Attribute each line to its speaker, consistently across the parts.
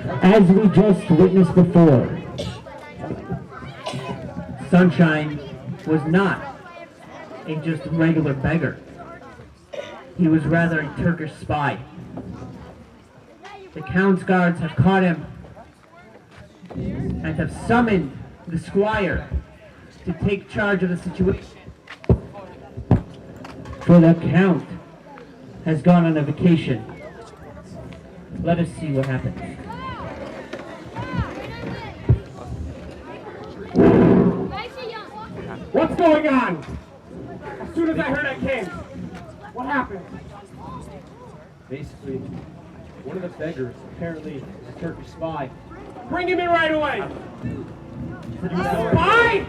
Speaker 1: As we just witnessed before, Sunshine was not a just regular beggar. He was rather a Turkish spy. The Count's guards have caught him and have summoned the squire to take charge of the situation. For the Count has gone on a vacation. Let us see what happens.
Speaker 2: What's going on? As soon as I heard I came. What happened?
Speaker 3: Basically, one of the beggars apparently is a Turkish spy.
Speaker 2: Bring him in right away.
Speaker 3: Spy?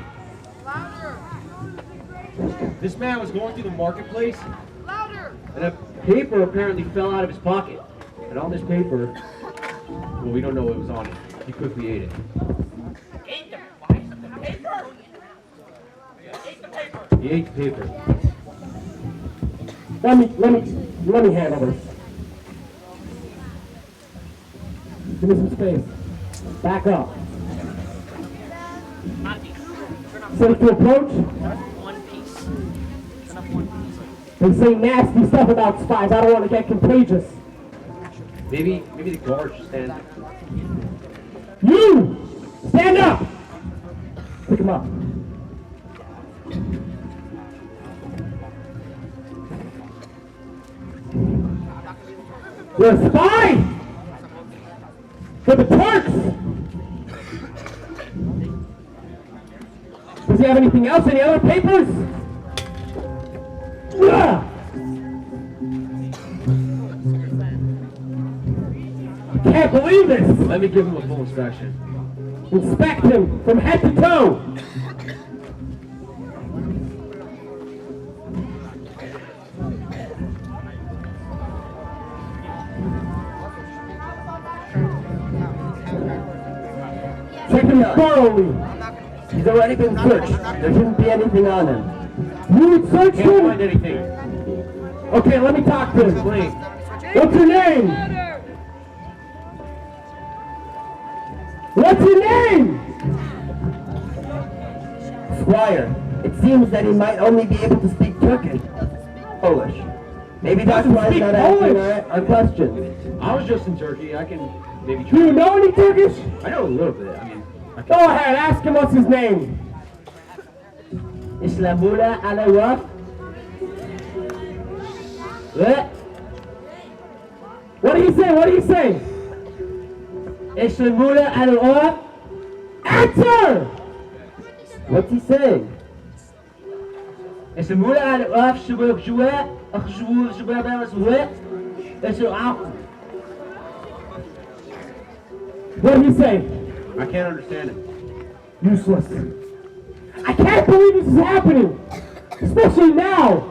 Speaker 3: This man was going through the marketplace, and a paper apparently fell out of his pocket. And on this paper, well, we don't know what was on it. He quickly ate it.
Speaker 2: Ate the paper? Ate the paper?
Speaker 3: He ate the paper.
Speaker 2: Let me handle this. Give me some space. Back up. Safe to approach?
Speaker 4: One piece. Turn up one piece.
Speaker 2: They say nasty stuff about spies. I don't want to get contagious.
Speaker 3: Maybe the guard should stand.
Speaker 2: You! Stand up! Pick him up. You're a spy! For the Turks! Does he have anything else? Any other papers? Ugh! I can't believe this!
Speaker 3: Let me give him a full inspection.
Speaker 2: Inspect him from head to toe! Check him thoroughly!
Speaker 1: He's already been searched. There shouldn't be anything on him.
Speaker 2: You would search
Speaker 3: Can't
Speaker 2: him?
Speaker 3: find anything.
Speaker 2: Okay, let me talk to him.
Speaker 3: Explain.
Speaker 2: What's your name? What's your name?
Speaker 1: Squire, it seems that he might only be able to speak Turkish. Polish. Maybe that's why he's not answering our questions.
Speaker 3: I was just in Turkey. I can maybe
Speaker 2: Do
Speaker 3: try.
Speaker 2: you know any Turkish?
Speaker 3: I know a little bit. I mean, I
Speaker 2: Go
Speaker 3: can.
Speaker 2: ahead, ask him what's his name.
Speaker 1: Islamula Alawaf? What?
Speaker 2: What do you say? What do you say?
Speaker 1: Islamula Alawaf?
Speaker 2: Answer!
Speaker 1: What's he saying? Islamula Alawaf Shubab Shua? Shubab Shua? Islamula.
Speaker 2: What do you say?
Speaker 3: I can't understand it.
Speaker 2: Useless. I can't believe this is happening! Especially now!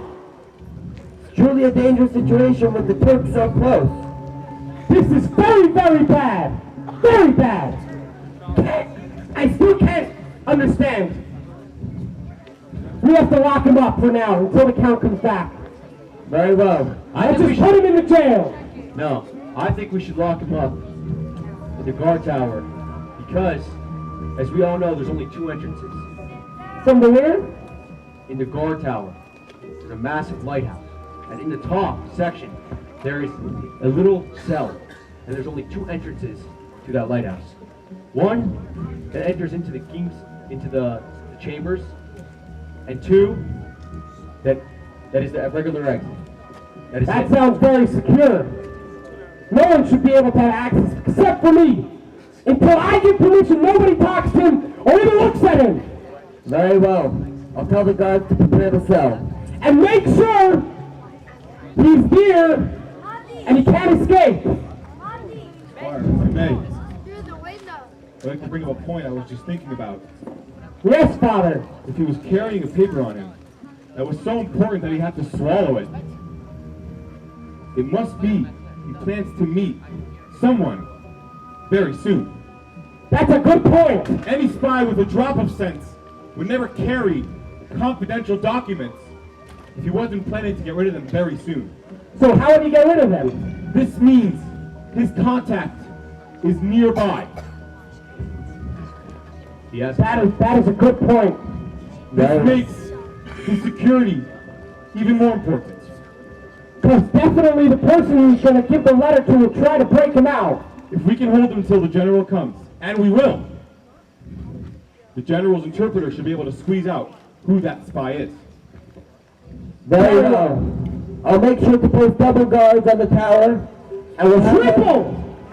Speaker 1: It's truly a dangerous situation with the Turks so close.
Speaker 2: This is very, very bad! Very bad! I still can't understand. We have to lock him up for now until the Count comes back.
Speaker 1: Very well.
Speaker 2: Let's just put him in the jail!
Speaker 3: No, I think we should lock him up in the guard tower because, as we all know, there's only two entrances.
Speaker 2: From the where?
Speaker 3: In the guard tower, there's a massive lighthouse, and in the top section, there is a little cell, and there's only two entrances to that lighthouse. One that enters into the the chambers, and two that is the regular exit.
Speaker 2: That sounds very secure. No one should be able to have access except for me. Until I give permission, nobody talks to him or even looks at him.
Speaker 1: Very well. I'll tell the guards to prepare the cell.
Speaker 2: And make sure he's here and he can't escape.
Speaker 5: Squire, if I may, I'd like to bring up a point I was just thinking about.
Speaker 2: Yes, Father.
Speaker 5: If he was carrying a paper on him that was so important that he had to swallow it, it must be he plans to meet someone very soon.
Speaker 2: That's a good point.
Speaker 5: Any spy with a drop of sense would never carry confidential documents if he wasn't planning to get rid of them very soon.
Speaker 2: So how would he get rid of them?
Speaker 5: This means his contact is nearby.
Speaker 3: Yes.
Speaker 2: That is a good point.
Speaker 5: This makes the security even more important.
Speaker 2: Because definitely the person who's going to give the letter to will try to break him out.
Speaker 5: If we can hold him till the general comes, and we will, the general's interpreter should be able to squeeze out who that spy is.
Speaker 2: Very well. I'll make sure to post double guards on the tower, and we'll have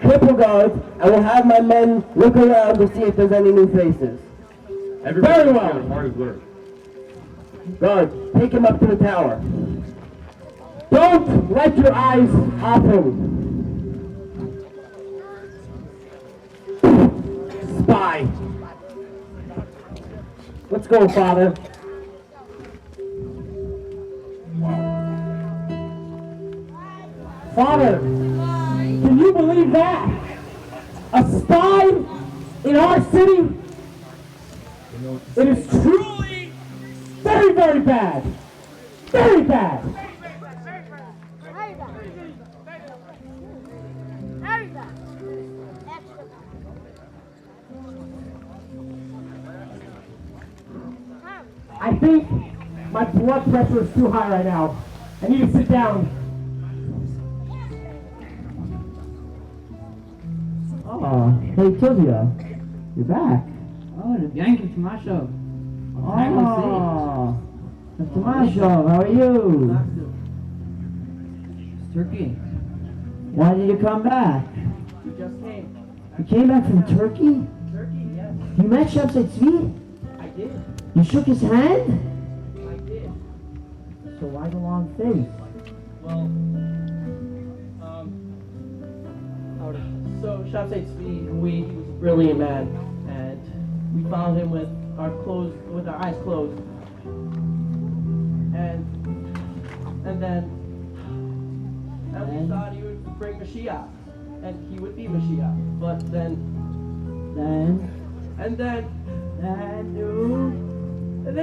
Speaker 2: triple guards, and we'll have my men look around to see if there's any new faces.
Speaker 5: Everybody
Speaker 2: Very
Speaker 5: should
Speaker 2: well.
Speaker 5: be on hard alert.
Speaker 2: Guards, take him up to the tower. Don't let your eyes off him. Spy. Let's go, Father. Father, can you believe that? A spy in our city? It is truly very, very bad. Very bad. I think my blood pressure is too high right now. I need to sit down.
Speaker 6: Oh, hey Sylvia, you're back.
Speaker 1: Oh, the Yankee Tomasho.
Speaker 6: Oh, Tomasho, how are you?
Speaker 1: Turkey.
Speaker 6: Why did you come back?
Speaker 1: We just came.
Speaker 6: You came back from Turkey?
Speaker 1: Turkey, yes.
Speaker 6: You met Shabsai Tzvi?
Speaker 1: I did.
Speaker 6: You shook his hand?
Speaker 1: I did.
Speaker 6: So why the long face?
Speaker 1: Well, so Shabsai Tzvi, he was a brilliant man, and we followed him with our eyes closed, and we thought he would bring Mashiach, and he would be Mashiach, but then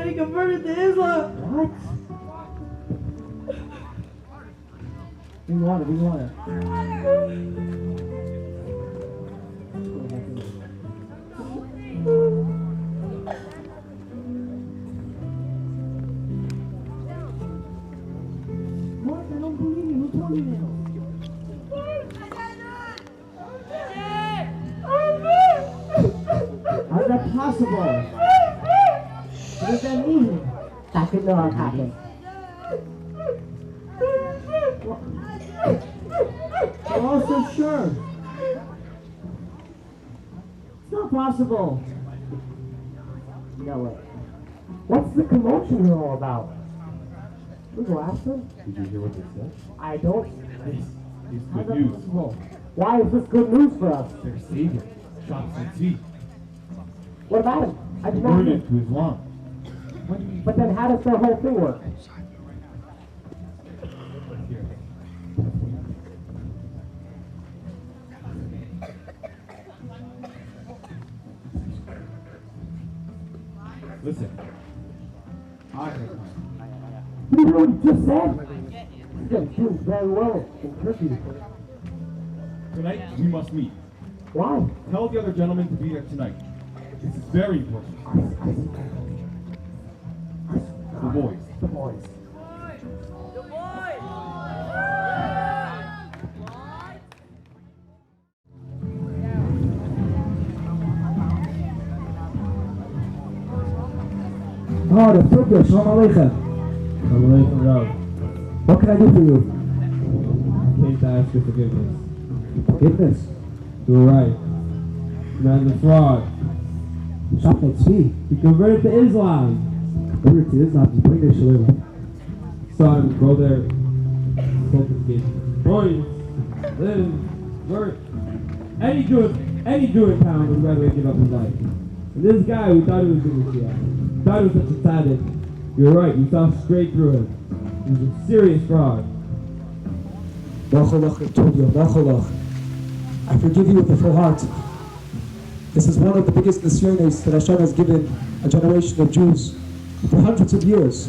Speaker 1: he converted to Islam.
Speaker 6: What? Bring water. What? I don't believe you. Who told you this? How's that possible? What does that mean? That could not have happened. I'm also sure. It's not possible. No way.
Speaker 2: What's the commotion here all about? We go ask them?
Speaker 5: Did you hear what they said?
Speaker 2: I don't.
Speaker 5: It's
Speaker 2: How's
Speaker 5: good
Speaker 2: that
Speaker 5: news.
Speaker 2: possible? Why is this good news for us?
Speaker 5: Their savior, Shabsai Tzvi,
Speaker 2: What about him? I did not
Speaker 5: converted
Speaker 2: know.
Speaker 5: to Islam.
Speaker 2: But then how does their whole thing work?
Speaker 5: Here. Listen, I heard mine.
Speaker 2: You know what he just said? He's going to do very well in Turkey.
Speaker 5: Tonight, we must meet.
Speaker 2: Why?
Speaker 5: Tell the other gentlemen to be there tonight. This is very important. The boys.
Speaker 2: The boys.
Speaker 6: Oh, the Turkish. Shalom Aleichem.
Speaker 7: Shalom Aleichem, Rav.
Speaker 6: What can I do for you?
Speaker 7: I came to ask your forgiveness.
Speaker 6: Forgiveness.
Speaker 7: You were right. The man's a fraud.
Speaker 6: Shabsai Tzvi.
Speaker 7: He converted to Islam.
Speaker 6: Converted to Islam. He's playing their shalom.
Speaker 7: Son, go there. Confrontation. Boys, live, work. Any Jew in town would rather give up his life. And this guy who thought he was doing Mashiach, thought he was such a tzaddik. You're right, you saw straight through him. He was a serious fraud.
Speaker 8: I forgive you with a full heart. This is one of the biggest nisyonos that Hashem has given a generation of Jews for hundreds of years.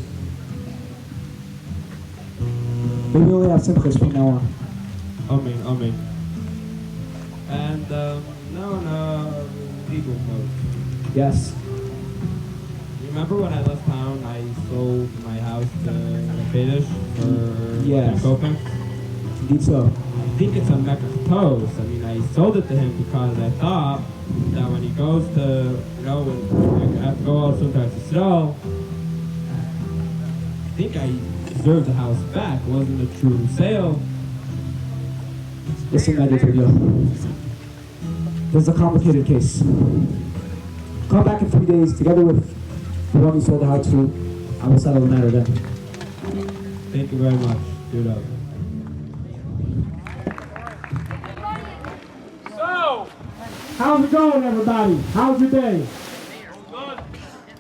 Speaker 8: We will only have simchas from now on.
Speaker 7: Amen, amen. And
Speaker 8: Yes.
Speaker 7: You remember when I left town, I sold my house to Fetish for
Speaker 8: Yes.
Speaker 7: cocaine?
Speaker 8: Indeed so.
Speaker 7: I think it's a Meccatos. I mean, I sold it to him because I thought that when he goes to, when I have to go out sometimes to sell, I think I deserved the house back. It wasn't a true sale.
Speaker 8: Listen, Antonio. This is a complicated case. Come back in 3 days together with the one you sold the house to. I will settle the matter then.
Speaker 7: Thank you very much. Do love.
Speaker 2: So, how's it going, everybody? How's your day?
Speaker 4: Good.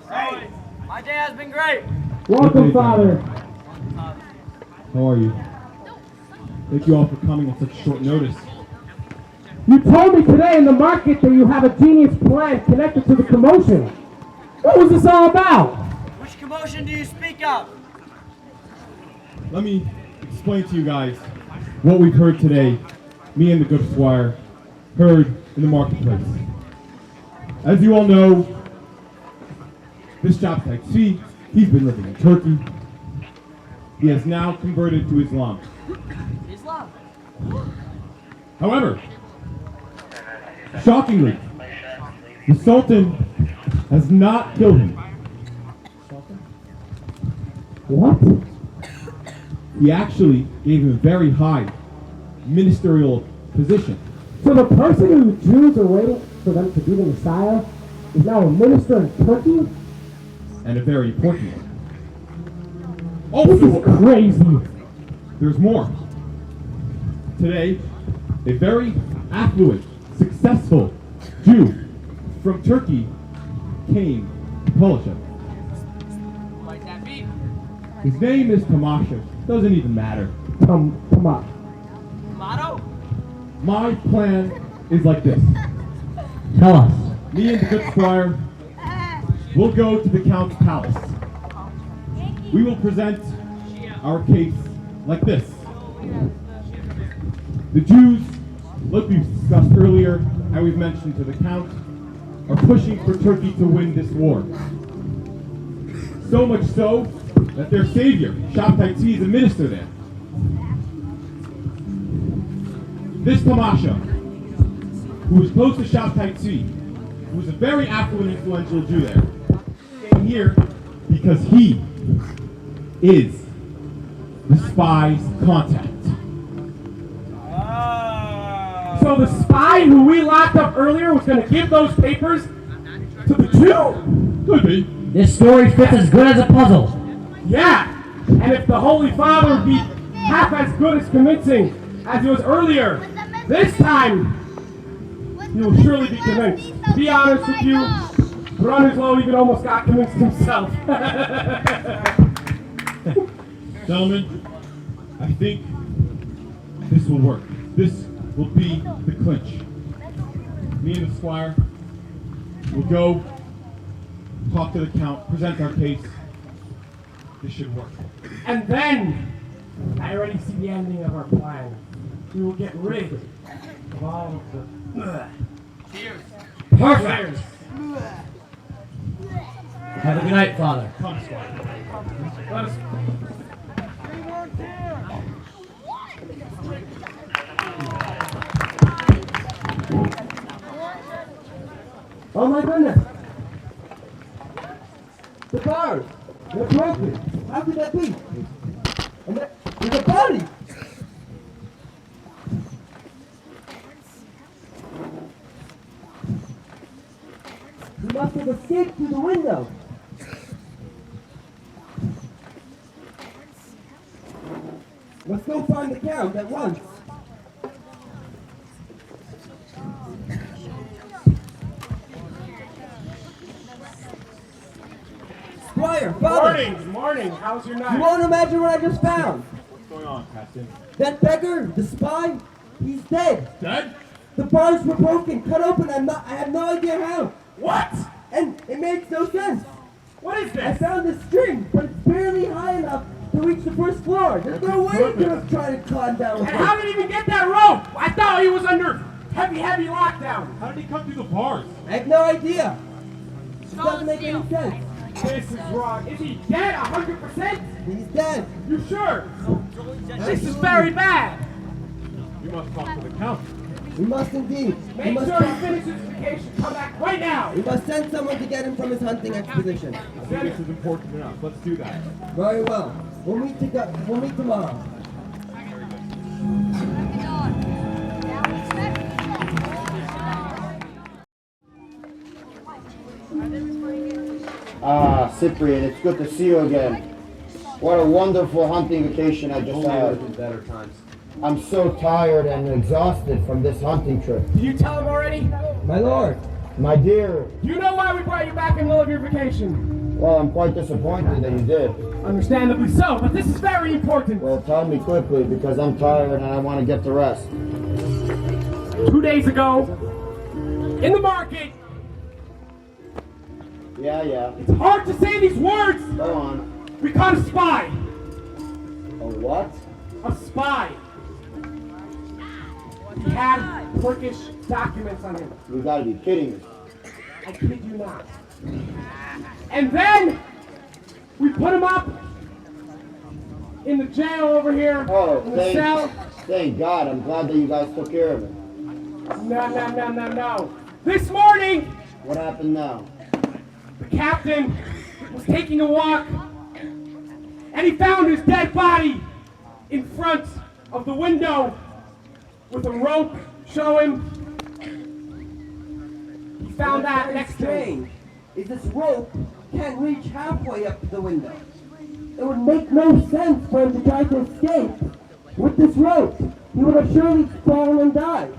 Speaker 4: Hey, my day has been great.
Speaker 2: Welcome,
Speaker 5: day,
Speaker 2: Father.
Speaker 5: How are you? Thank you all for coming on such short notice.
Speaker 2: You told me today in the market that you have a genius plan connected to the commotion. What was this all about?
Speaker 4: Which commotion do you speak of?
Speaker 5: Let me explain to you guys what we've heard today, me and the good squire heard in the marketplace. As you all know, this Shabtai Tzvi, he's been living in Turkey. He has now converted to Islam.
Speaker 4: Islam.
Speaker 5: However, shockingly, the Sultan has not killed him.
Speaker 2: What?
Speaker 5: He actually gave him a very high ministerial position.
Speaker 2: So the person who the Jews are waiting for them to be the Messiah is now a minister in Turkey?
Speaker 5: And a very important one.
Speaker 2: This is
Speaker 5: Also,
Speaker 2: crazy.
Speaker 5: there's more. Today, a very affluent, successful Jew from Turkey came to Polishek.
Speaker 4: Who might that be?
Speaker 5: His name is Tamasha. Doesn't even matter.
Speaker 2: Come on.
Speaker 4: Motto?
Speaker 5: My plan is like this.
Speaker 1: Tell us.
Speaker 5: Me and the good squire will go to the Count's palace. We will present our case like this. The Jews, like we've discussed earlier, and we've mentioned to the Count, are pushing for Turkey to win this war. So much so that their savior, Shabtai Tzvi, is a minister there. This Tamasha, who is close to Shabtai Tzvi, who is a very affluent, influential Jew there, came here because he is the spy's contact.
Speaker 2: So the spy who we locked up earlier was going to give those papers to the Jew?
Speaker 5: Could be.
Speaker 1: This story fits as good as a puzzle.
Speaker 2: Yeah. And if the Holy Father would be half as good as convincing as he was earlier, this time he will surely be convinced. To be honest with you, Bronislaw even almost got convinced himself.
Speaker 5: Gentlemen, I think this will work. This will be the clinch. Me and the squire will go talk to the Count, present our case. This should work.
Speaker 2: And then, I already see the ending of our plan. We will get rid of all of the...
Speaker 4: Cheers.
Speaker 1: Perfect. Have a good night, Father.
Speaker 5: Come, squire.
Speaker 2: Let us... Oh my goodness! The bars! They're broken! How could that be? And there's a body! He must have escaped through the window! Let's go find the Count at once!
Speaker 6: Squire, Father,
Speaker 2: Good morning! How's your
Speaker 6: you
Speaker 2: night?
Speaker 6: won't imagine what I just found.
Speaker 5: What's going on, Captain?
Speaker 6: That beggar, the spy, he's dead.
Speaker 5: Dead?
Speaker 6: The bars were broken, cut open. I have no idea how.
Speaker 2: What?
Speaker 6: And it makes no sense.
Speaker 2: What is
Speaker 6: I
Speaker 2: this?
Speaker 6: found this string, but it's barely high enough to reach the first floor. There's no way he could have tried to climb down with
Speaker 2: And how
Speaker 6: it.
Speaker 2: did he even get that rope? I thought he was under heavy lockdown.
Speaker 5: How did he come through the bars?
Speaker 6: I have no idea. It doesn't make any sense.
Speaker 2: This is wrong. Is he dead 100%?
Speaker 6: He's dead.
Speaker 2: You sure? This is very bad.
Speaker 5: You must talk to the count.
Speaker 6: We must indeed. We
Speaker 2: Make
Speaker 6: must,
Speaker 2: sure he finishes his vacation. Come back right now.
Speaker 6: we must send someone to get him from his hunting expedition.
Speaker 5: I think this is important enough. Let's do that.
Speaker 6: Very well. We'll meet tomorrow.
Speaker 9: Ah, Cyprian, it's good to see you again. What a wonderful hunting vacation I just
Speaker 3: Only
Speaker 9: had.
Speaker 3: in better times.
Speaker 9: I'm so tired and exhausted from this hunting trip.
Speaker 2: Did you tell him already?
Speaker 6: My lord.
Speaker 9: My dear,
Speaker 2: Do you know why we brought you back in the middle of your vacation?
Speaker 9: well, I'm quite disappointed that you did.
Speaker 2: Understandably so, but this is very important.
Speaker 9: Well, tell me quickly because I'm tired and I want to get to rest.
Speaker 2: 2 days ago, in the market,
Speaker 9: Yeah.
Speaker 2: it's hard to say these words.
Speaker 9: Go on.
Speaker 2: We caught a spy.
Speaker 9: A what?
Speaker 2: A spy. He had Turkish documents on him.
Speaker 9: You gotta be kidding me.
Speaker 2: I kid you not. And then we put him up in the jail over here,
Speaker 9: Oh,
Speaker 2: in the cell.
Speaker 9: thank God. I'm glad that you guys took care of it.
Speaker 2: No. This morning,
Speaker 9: What happened now?
Speaker 2: the captain was taking a walk, and he found his dead body in front of the window with a rope showing. He found that next to him.
Speaker 6: Strange. Is this rope can't reach halfway up to the window. It would make no sense for him to try to escape. With this rope, he would have surely fallen and died.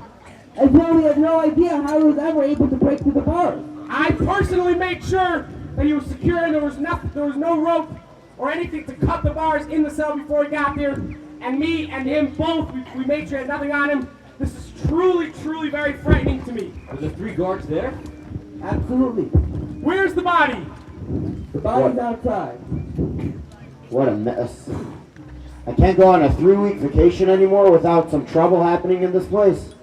Speaker 6: As though he had no idea how he was ever able to break through the bars.
Speaker 2: I personally made sure that he was secure and there was no rope or anything to cut the bars in the cell before he got there. And me and him both, we made sure he had nothing on him. This is truly very frightening to me.
Speaker 3: Are the 3 guards there?
Speaker 6: Absolutely.
Speaker 2: Where's the body?
Speaker 6: The body's outside.
Speaker 9: What a mess. I can't go on a 3-week vacation anymore without some trouble happening in this place.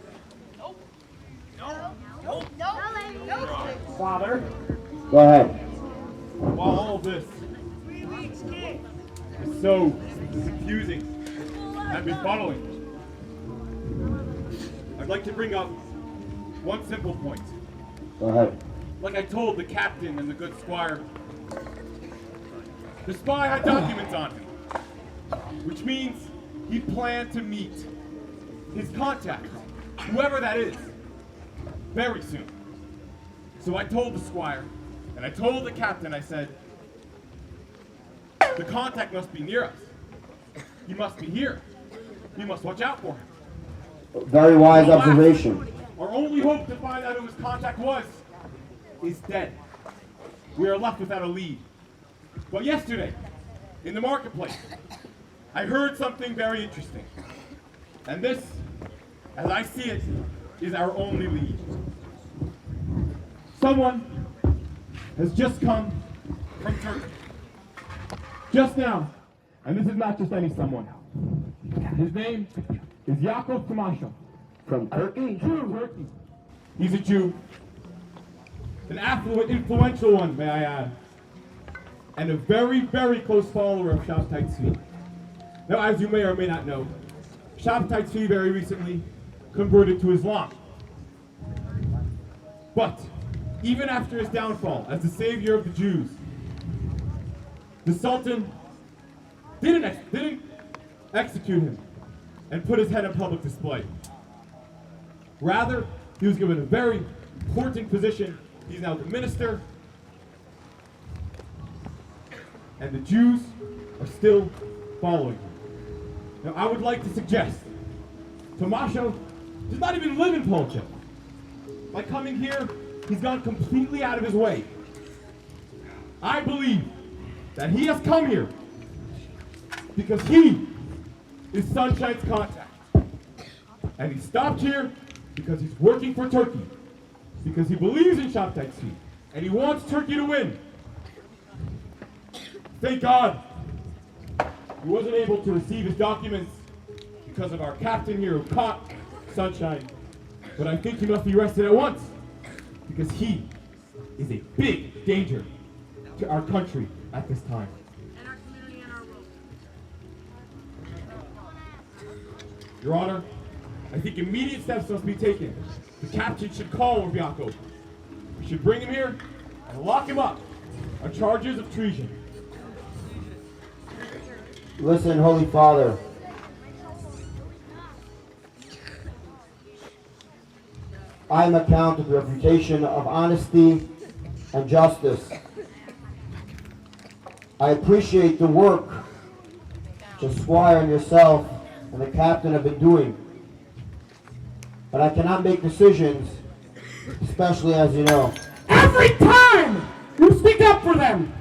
Speaker 2: Father,
Speaker 9: Go ahead.
Speaker 5: While all of this is so confusing and befuddling, I'd like to bring up one simple point.
Speaker 9: Go ahead.
Speaker 5: Like I told the captain and the good squire, the spy had documents on him, which means he planned to meet his contact, whoever that is, very soon. So I told the squire, and I told the captain, I said, the contact must be near us. He must be here. We must watch out for him.
Speaker 9: Very wise
Speaker 5: Alas,
Speaker 9: observation.
Speaker 5: Our only hope to find out who his contact was is dead. We are left without a lead. But yesterday, in the marketplace, I heard something very interesting. And this, as I see it, is our only lead. Someone has just come from Turkey. Just now. And this is not just any someone. His name is Yakov Tomasho.
Speaker 9: From Turkey?
Speaker 5: Turkey. He's a Jew. An affluent, influential one, may I add. And a very close follower of Shabtai Tzvi. Now, as you may or may not know, Shabtai Tzvi very recently converted to Islam. But, even after his downfall as the savior of the Jews, the Sultan didn't execute him and put his head on public display. Rather, he was given a very important position. He's now the minister. And the Jews are still following him. Now, I would like to suggest Tomasho does not even live in Polchek. By coming here, he's gone completely out of his way. I believe that he has come here because he is Sunshine's contact. And he stopped here because he's working for Turkey. Because he believes in Shabtai Tzvi. And he wants Turkey to win. Thank God he wasn't able to receive his documents because of our captain here who caught Sunshine. But I think he must be arrested at once because he is a big danger to our country at this time.
Speaker 4: And our community and our world.
Speaker 5: Your Honor, I think immediate steps must be taken. The captain should call Urbiaco. We should bring him here and lock him up on charges of treason.
Speaker 9: Listen, Holy Father. I am accounted the reputation of honesty and justice. I appreciate the work the squire and yourself and the captain have been doing. But I cannot make decisions, especially as you know.
Speaker 2: Every time you stick up for them,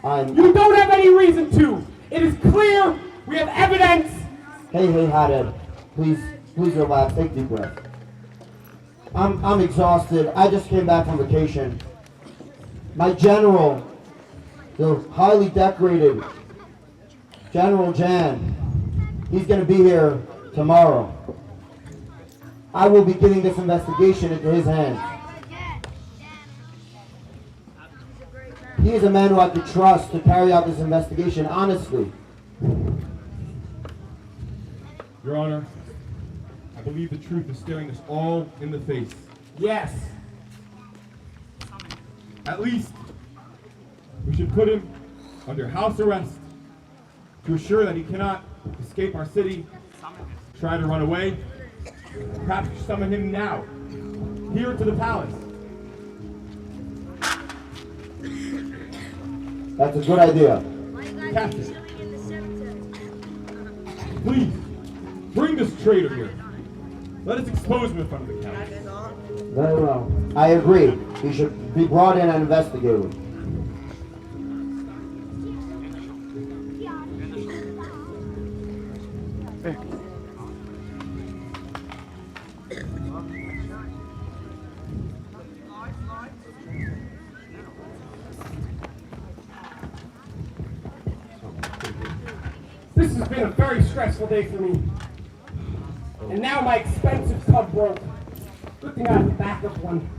Speaker 2: you don't have any reason to. It is clear. We have evidence.
Speaker 9: Hey, Haddad. Please relax. Take a deep breath. I'm exhausted. I just came back from vacation. My general, the highly decorated General Jan, he's going to be here tomorrow. I will be giving this investigation into his hands. He is a man who I could trust to carry out this investigation honestly.
Speaker 5: Your Honor, I believe the truth is staring us all in the face.
Speaker 2: Yes.
Speaker 5: At least, we should put him under house arrest to assure that he cannot escape our city, try to run away. Perhaps summon him now, here to the palace.
Speaker 9: That's a good idea.
Speaker 5: Captain, please, bring this traitor here. Let us expose him in front of the council.
Speaker 9: Very well. I agree. He should be brought in and investigated.
Speaker 2: This has been a very stressful day for me. And now my expensive tub broke. Good thing I have a backup one.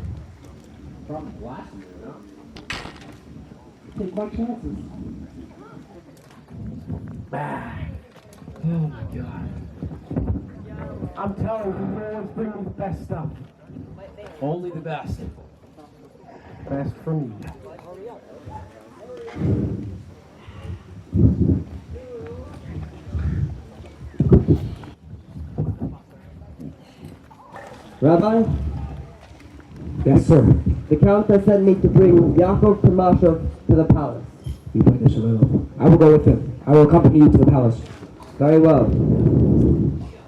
Speaker 8: From last year, no?
Speaker 2: Take my chances.
Speaker 8: Oh my god.
Speaker 2: I'm telling you, you always bring me the best stuff.
Speaker 8: Only the best.
Speaker 2: Best for me.
Speaker 6: Rabbi,
Speaker 8: Yes, sir.
Speaker 6: the Count has sent me to bring Yaakov Tomashov to the palace.
Speaker 8: You bring this a little. I will go with him. I will accompany you to the palace.
Speaker 6: Very well.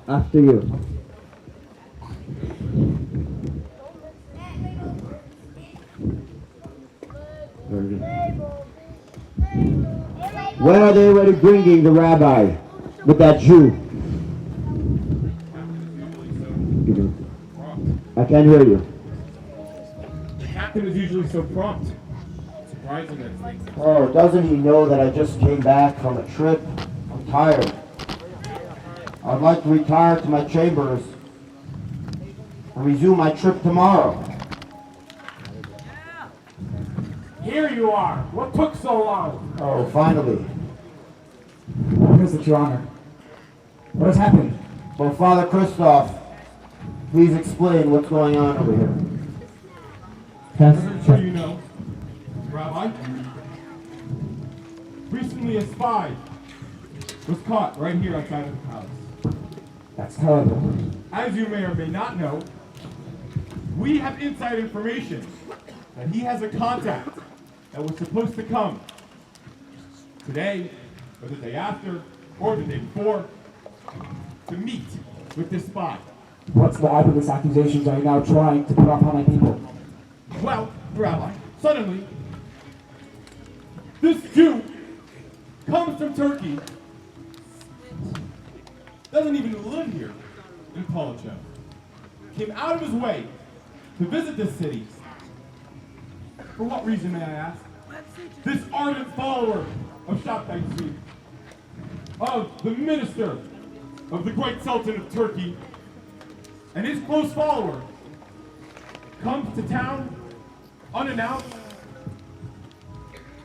Speaker 6: After you.
Speaker 9: Very good. When are they ready bringing the rabbi with that Jew? I can't hear you.
Speaker 5: The captain is usually so prompt. Surprising that it's late.
Speaker 9: Oh, doesn't he know that I just came back from a trip? I'm tired. I'd like to retire to my chambers and resume my trip tomorrow.
Speaker 2: Here you are. What took so long?
Speaker 9: Oh, finally.
Speaker 8: What is it, Your Honor? What has happened?
Speaker 9: Well, Father Christoph, please explain what's going on over here.
Speaker 5: I'm sure you know, Rabbi, recently a spy was caught right here outside of the palace.
Speaker 8: That's terrible.
Speaker 5: As you may or may not know, we have inside information that he has a contact that was supposed to come today, or the day after, or the day before, to meet with this spy.
Speaker 8: What libelous accusations are you now trying to put upon my people?
Speaker 5: Well, Rabbi, suddenly, this Jew comes from Turkey, doesn't even live here in Policho, came out of his way to visit this city. For what reason, may I ask? This ardent follower of Shabtai Tzvi, of the minister of the great Sultan of Turkey, and his close follower, comes to town unannounced,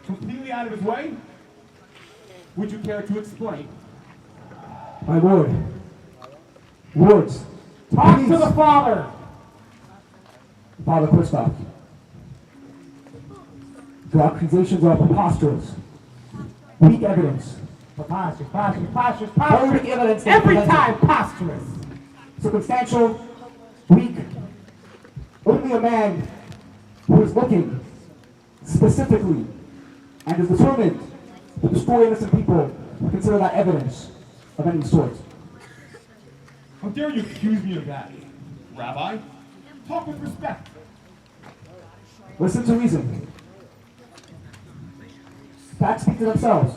Speaker 5: completely out of his way? Would you care to explain?
Speaker 8: My lord. Lords.
Speaker 2: Talk
Speaker 8: please.
Speaker 2: to the father.
Speaker 8: Father Kristoff. The accusations are preposterous. Weak evidence.
Speaker 2: Preposterous, preposterous,
Speaker 8: Very weak
Speaker 2: preposterous.
Speaker 8: evidence. they
Speaker 2: Every
Speaker 8: presented.
Speaker 2: time preposterous.
Speaker 8: Circumstantial, weak. Only a man who is looking specifically and is determined to destroy innocent people will consider that evidence of any sort.
Speaker 5: How dare you accuse me of that? Rabbi, talk with respect.
Speaker 8: Listen to reason. Facts speak to themselves.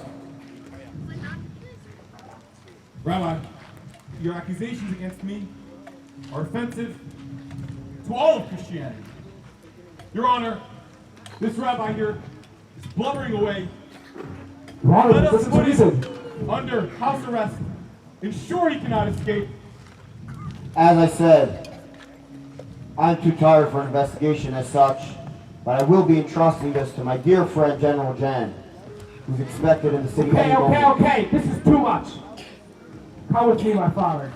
Speaker 5: Rabbi, your accusations against me are offensive to all of Christianity. Your Honor, this rabbi here is blubbering away.
Speaker 8: Your Honor,
Speaker 5: Let us
Speaker 8: listen to
Speaker 5: put
Speaker 8: reason.
Speaker 5: him under house arrest. Ensure he cannot escape.
Speaker 9: As I said, I'm too tired for an investigation as such, but I will be entrusting this to my dear friend General Jan, who's expected in the city any moment.
Speaker 2: Okay. This is too much. Come with me, my father.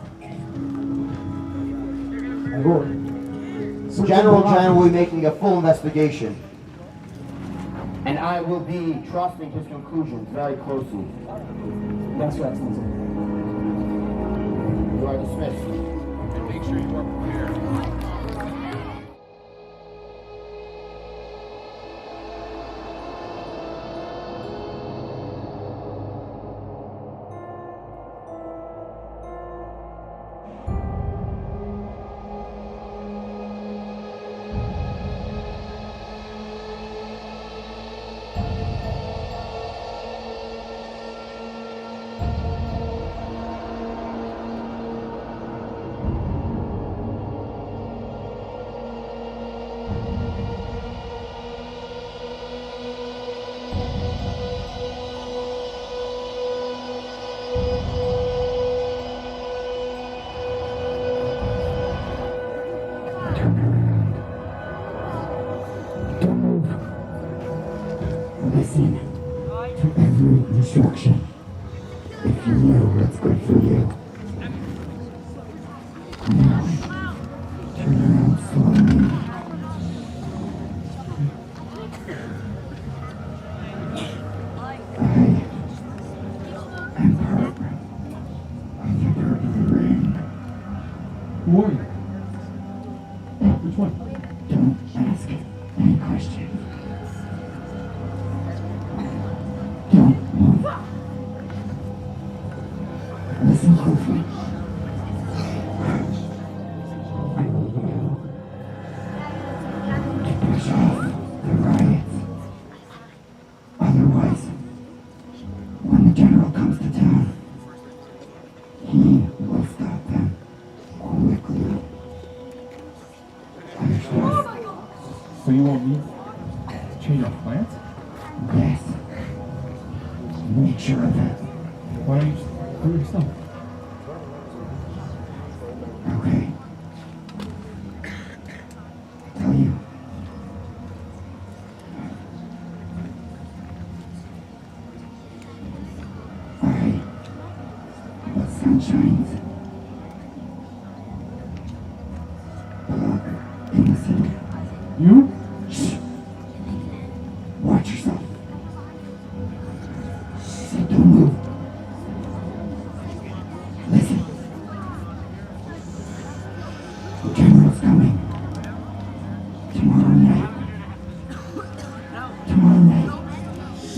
Speaker 8: My lord.
Speaker 9: General Jan will be making a full investigation, and I will be trusting his conclusions very closely.
Speaker 8: Yes, Your Excellency.
Speaker 9: You are dismissed.
Speaker 4: And make sure you are prepared.
Speaker 10: Listen to every instruction. If you know what's good for you. Now, turn around slowly. I am part of the purple ring.
Speaker 5: Who are you? Which one?
Speaker 10: Don't ask any questions. Don't move. Listen closely. I need you to push off the riots. Otherwise, when the general comes to town, he will stop them quickly. Understand?
Speaker 5: So you want me to change our plans?
Speaker 10: Yes. Make sure of it.
Speaker 5: Why don't you just do it yourself?
Speaker 10: Okay. Tell you. Alright. What sun shines? Block in the city.
Speaker 5: You?
Speaker 10: Shh. Watch yourself. So don't move. Listen. The general's coming. Tomorrow night.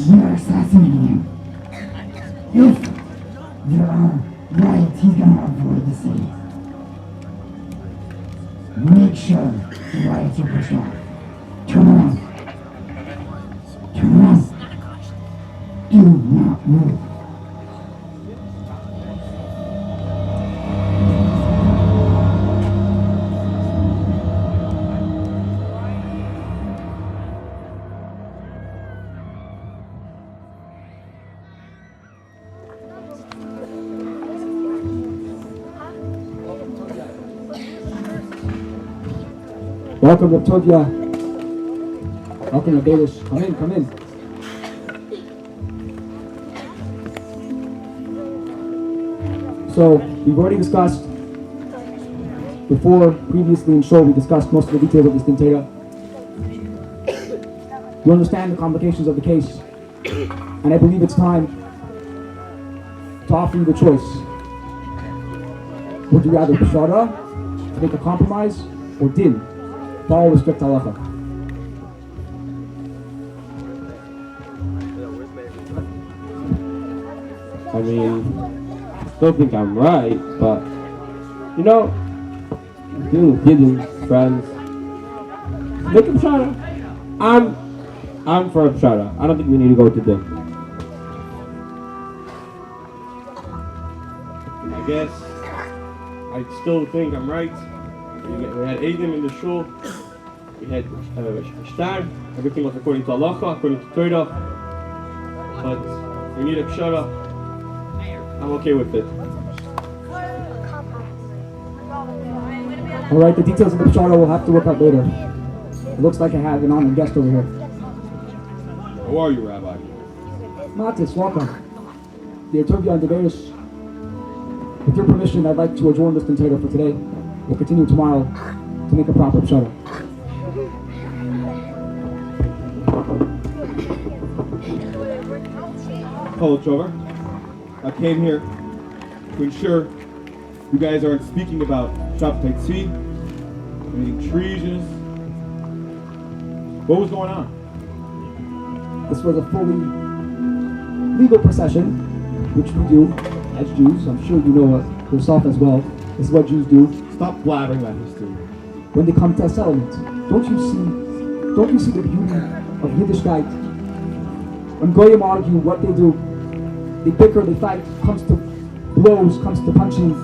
Speaker 10: We are assassinating him. If there are riots, he's gonna avoid the city. Make sure the riots are pushed off. Turn around. Turn around. Do not move.
Speaker 8: Welcome to Todya Welcome to Baelish. Come in, come in. So, we've already discussed, previously in show, we discussed most of the details of this dictator. You understand the complications of the case, and I believe it's time to offer you the choice. Would you rather pshara, to make a compromise, or din, follow the strict halacha?
Speaker 7: I mean, I still think I'm right, but you know, dealing with Gideon's friends, make him pshara. I'm for a pshara. I don't think we need to go to din.
Speaker 5: I guess I still think I'm right. We had Adam in the shul. We had shtar. Everything was according to halacha, according to traitor. But we need a pshara. I'm okay with it.
Speaker 8: Alright, the details of the pshara we'll have to work out later. It looks like I have an honored guest over here.
Speaker 5: How are you, Rabbi?
Speaker 8: Matis, welcome. The Turbian Deberis. With your permission, I'd like to adjourn this dictator for today. We'll continue tomorrow to make a proper pshara.
Speaker 5: Hello, Trover. I came here to ensure you guys aren't speaking about Shabtai Tzvi, anything treasons. What was going on?
Speaker 8: This was a fully legal procession, which we do as Jews. I'm sure you know it yourself as well. This is what Jews do.
Speaker 5: Stop blabbering about history.
Speaker 8: When they come to a settlement, don't you see the beauty of Yiddishkeit? When Goyim argue, what they do, they bicker, they fight, comes to blows, comes to punching.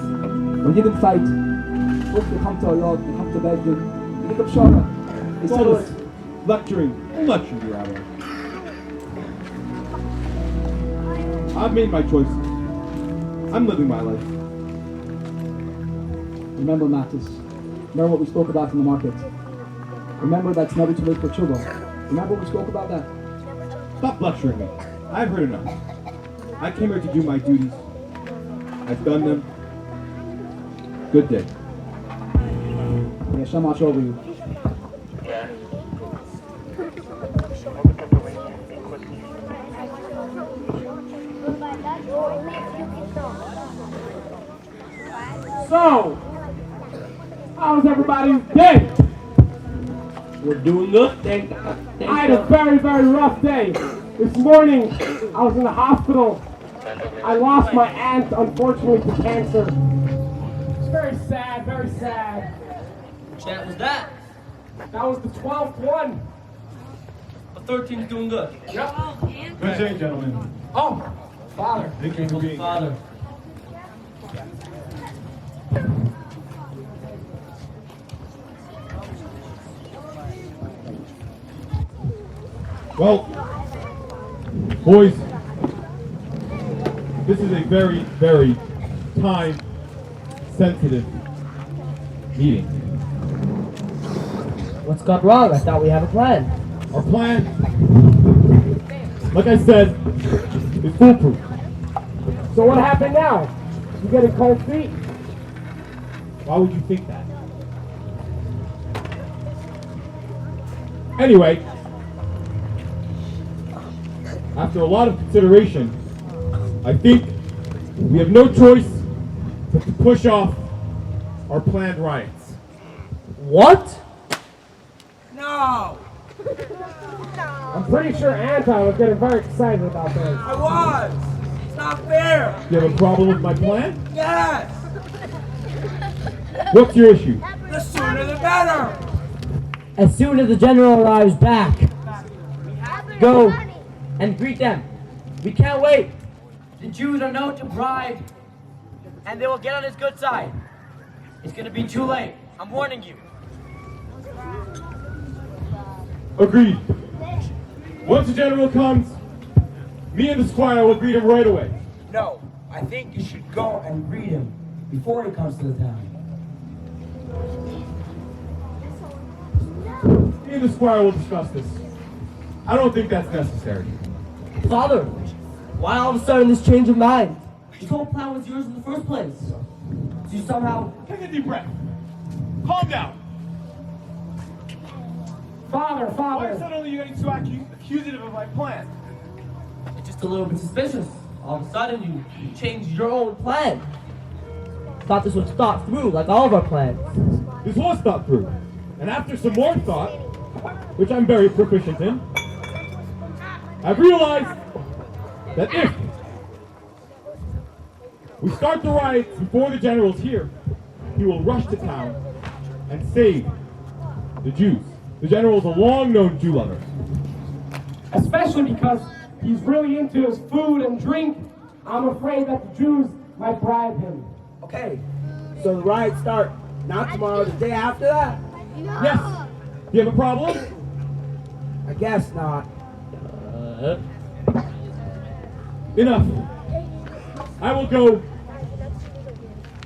Speaker 8: When Yidden fight, look, they come to a yard, they come to Bedouin, they make up shara. They settle it.
Speaker 5: Lecturing you, Rabbi. I've made my choices. I'm living my life.
Speaker 8: Remember, Matis. Remember what we spoke about in the market. Remember that's never too late for children. Remember we spoke about that.
Speaker 5: Stop lecturing me. I've heard enough. I came here to do my duties. I've done them. Good day.
Speaker 8: May Hashem watch over you.
Speaker 2: So, how's everybody's day?
Speaker 7: We're doing good, thank God.
Speaker 2: I had a very, very rough day. This morning, I was in the hospital. I lost my aunt, unfortunately, to cancer. It's very sad, very sad.
Speaker 4: Which aunt was that?
Speaker 2: That was the 12th one.
Speaker 4: The 13's doing good.
Speaker 2: Yep.
Speaker 5: Good day, gentlemen.
Speaker 2: Oh, Father.
Speaker 5: Thank you for being
Speaker 4: Father.
Speaker 5: Well, boys, this is a very, very time-sensitive meeting.
Speaker 1: What's gone wrong? I thought we had a plan.
Speaker 5: Our plan, like I said, is foolproof.
Speaker 2: So what happened now? You getting cold feet?
Speaker 5: Why would you think that? Anyway, after a lot of consideration, I think we have no choice but to push off our planned riots.
Speaker 1: What?
Speaker 11: No!
Speaker 2: I'm pretty sure Anton was getting very excited about this.
Speaker 11: I was! It's not fair!
Speaker 5: Do you have a problem with my plan?
Speaker 11: Yes!
Speaker 5: What's your issue?
Speaker 11: The sooner the better!
Speaker 1: As soon as the general arrives back, go and greet them. We can't wait. The Jews are known to bribe, and they will get on his good side. It's gonna be too late. I'm warning you.
Speaker 5: Agreed. Once the general comes, me and the squire will greet him right away.
Speaker 11: No, I think you should go and greet him before he comes to the town.
Speaker 5: Me and the squire will discuss this. I don't think that's necessary.
Speaker 6: Father, why all of a sudden this change of mind? This whole plan was yours in the first place. So you somehow...
Speaker 5: Take a deep breath. Calm down.
Speaker 2: Father,
Speaker 5: Why
Speaker 2: Father.
Speaker 5: suddenly are you getting so accusative of my plan?
Speaker 6: It's just a little bit suspicious. All of a sudden you changed your own plan. Thought this was thought through like all of our plans.
Speaker 5: This was thought through. And after some more thought, which I'm very proficient in, I've realized that if we start the riots before the general's here, he will rush to town and save the Jews. The general's a long-known Jew lover.
Speaker 2: Especially because he's really into his food and drink. I'm afraid that the Jews might bribe him.
Speaker 8: Okay, so the riots start not tomorrow, the day after that?
Speaker 5: Yes. Do you have a problem?
Speaker 8: I guess not.
Speaker 5: Enough. I will go.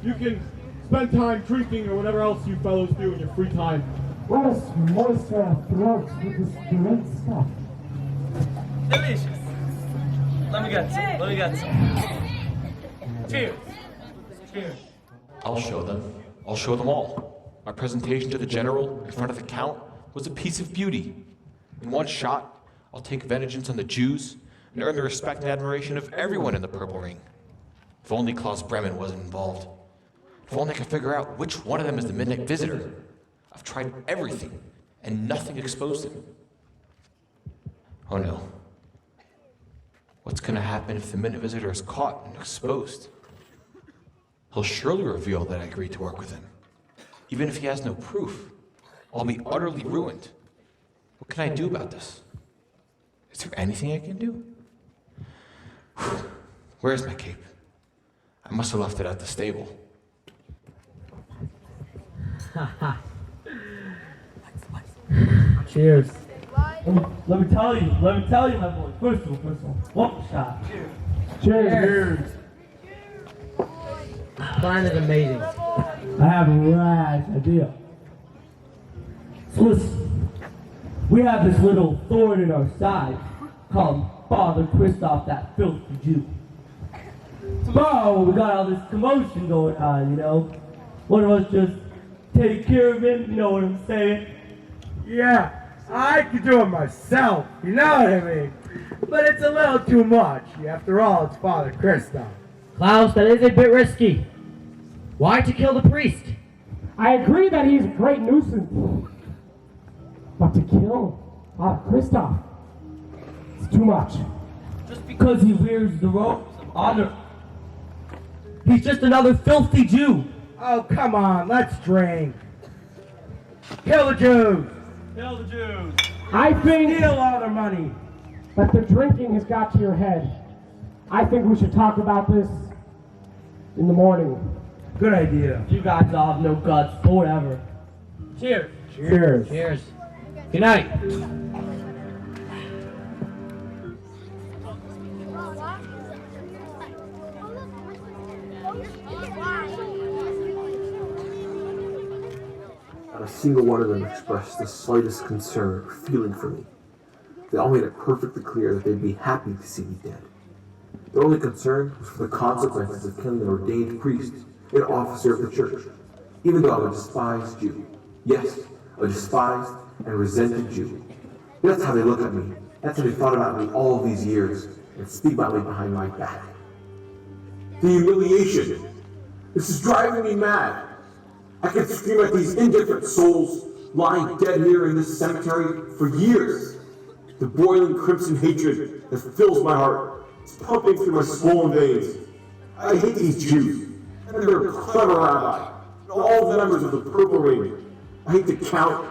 Speaker 5: You can spend time drinking or whatever else you fellows do in your free time.
Speaker 2: Let us moisten our throats with this great stuff.
Speaker 4: Delicious. Let me get some. Cheers. Cheers.
Speaker 12: I'll show them. I'll show them all. My presentation to the general in front of the count was a piece of beauty. In one shot, I'll take vengeance on the Jews and earn the respect and admiration of everyone in the Purple Ring. If only Klaus Bremen wasn't involved. If only I could figure out which one of them is the Midnight Visitor. I've tried everything, and nothing exposed him. Oh no. What's gonna happen if the Midnight Visitor is caught and exposed? He'll surely reveal that I agreed to work with him. Even if he has no proof, I'll be utterly ruined. What can I do about this? Is there anything I can do? Where's my cape? I must have left it at the stable.
Speaker 6: Cheers. Let me tell you, my boy. First of all, one shot. Cheers. Plan is amazing. I have a rash idea. So listen, we have this little thorn in our side called Father Christoph, that filthy Jew. Tomorrow we got all this commotion going on, you know. One of us just take care of him, you know what I'm saying?
Speaker 13: Yeah, I could do it myself, you know what I mean? But it's a little too much. After all, it's Father Christoph.
Speaker 1: Klaus, that is a bit risky. Why to kill the priest?
Speaker 2: I agree that he's a great nuisance. But to kill Father Christoph, it's too much.
Speaker 6: Just because he wears the robes of honor. He's just another filthy Jew.
Speaker 13: Oh, come on, let's drink. Kill the Jews.
Speaker 4: Kill the Jews.
Speaker 2: I think
Speaker 13: Steal all their money.
Speaker 2: that the drinking has got to your head. I think we should talk about this in the morning.
Speaker 13: Good idea.
Speaker 6: You guys all have no guts, but whatever. Cheers.
Speaker 13: Cheers.
Speaker 1: Cheers. Good night.
Speaker 14: Not a single one of them expressed the slightest concern or feeling for me. They all made it perfectly clear that they'd be happy to see me dead. Their only concern was for the consequences of killing an ordained priest, an officer of the church, even though I'm a despised Jew. Yes, a despised and resented Jew. That's how they look at me. That's how they thought about me all these years and speak about me behind my back. The humiliation. This is driving me mad. I can scream at these indifferent souls lying dead here in this cemetery for years. The boiling crimson hatred that fills my heart is pumping through my swollen veins. I hate these Jews and their clever rabbi and all the members of the Purple Ring. I hate the Count,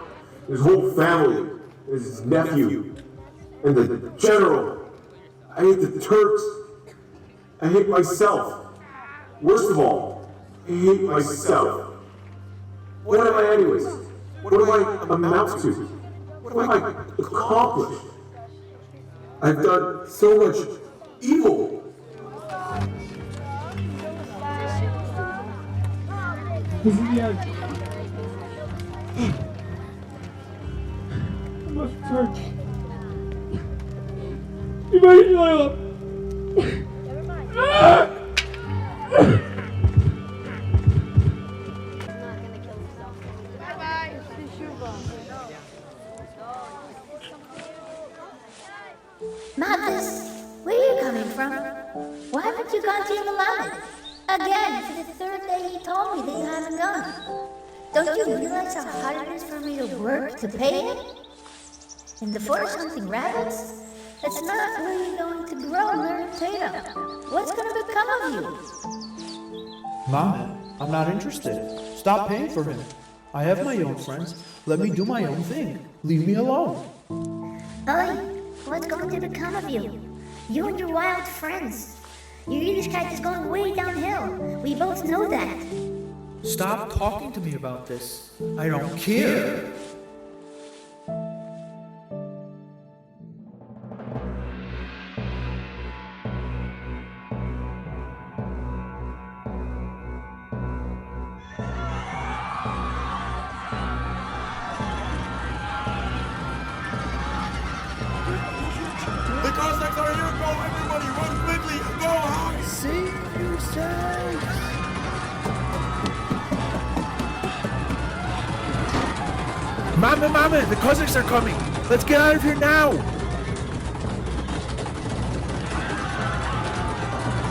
Speaker 14: his whole family, his nephew, and the general. I hate the Turks. I hate myself. Worst of all, I hate myself. What am I anyways? What do I amount to? What have I accomplished? I've done so much evil.
Speaker 2: This is the end. I must return.
Speaker 15: Madness, where are you coming from? Why haven't you gone to your beloved? Again, for the third day he told me that you haven't gone. Don't you realize how hard it is for me to work to pay him? In the forest hunting rabbits? That's not where you're going to grow, murder potato. What's going to become of you?
Speaker 16: Mama, I'm not interested. Stop paying for him. I have my own friends. Let me do my own thing. Leave me alone.
Speaker 15: Oi, what's going to become of you? You and your wild friends. Your Yiddishkeit is going way downhill. We both know that.
Speaker 16: Stop talking to me about this. I don't care.
Speaker 17: The Cossacks are here! Go, everybody! Run quickly! Go, hide!
Speaker 16: Save yourselves! Mama, the Cossacks are coming! Let's get out of here now!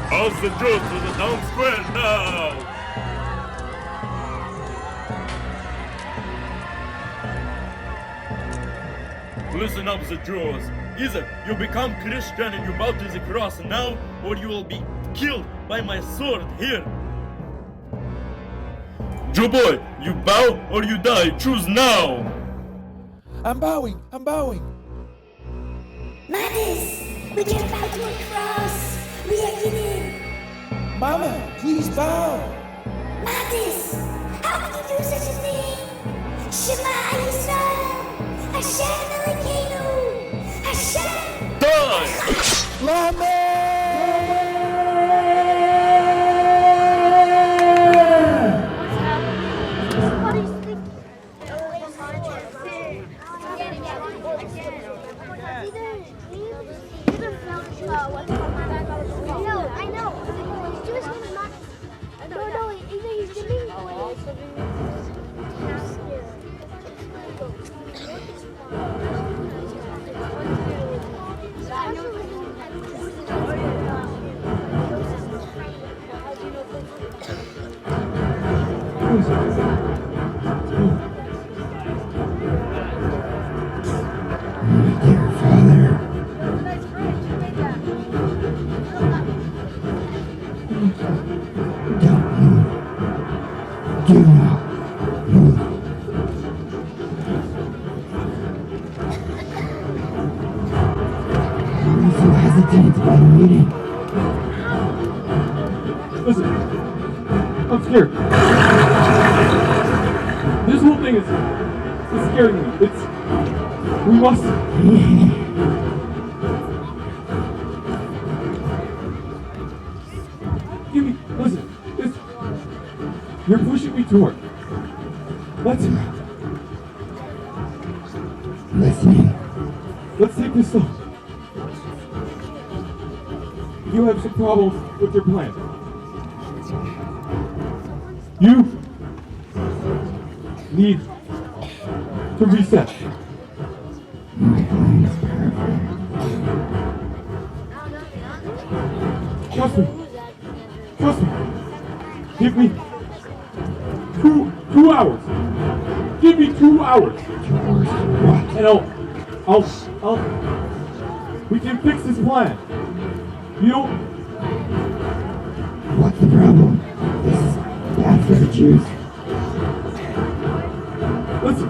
Speaker 17: How's the Jews to the town square now? Listen up, the Jews. Either you become Christian and you bow to the cross now, or you will be killed by my sword here. Jew boy, you bow or you die. Choose now.
Speaker 16: I'm bowing!
Speaker 15: Madness, we can't bow to a cross. We are hidden.
Speaker 16: Mama, please bow!
Speaker 15: Madness, how can you do such a thing? Shema Yisrael, Hashem Elokeinu, Hashem.
Speaker 17: Die!
Speaker 16: Mama!
Speaker 18: I know. He's Jewish, he's not. No, he's Jimmy.
Speaker 10: Dear Father, don't move. Do not move. Why are you so hesitant about a meeting?
Speaker 5: Listen, I'm scared. This whole thing is scaring me. We must. Listen, you're pushing me toward. Let's take this slow. You have some problems with your plan. You need to reset.
Speaker 10: My plan is perfect.
Speaker 5: Trust me. Give me two hours. Give me 2 hours.
Speaker 10: 2 hours? What?
Speaker 5: And we can fix this plan. You don't.
Speaker 10: What's the problem? This is bad for the Jews.
Speaker 5: Listen,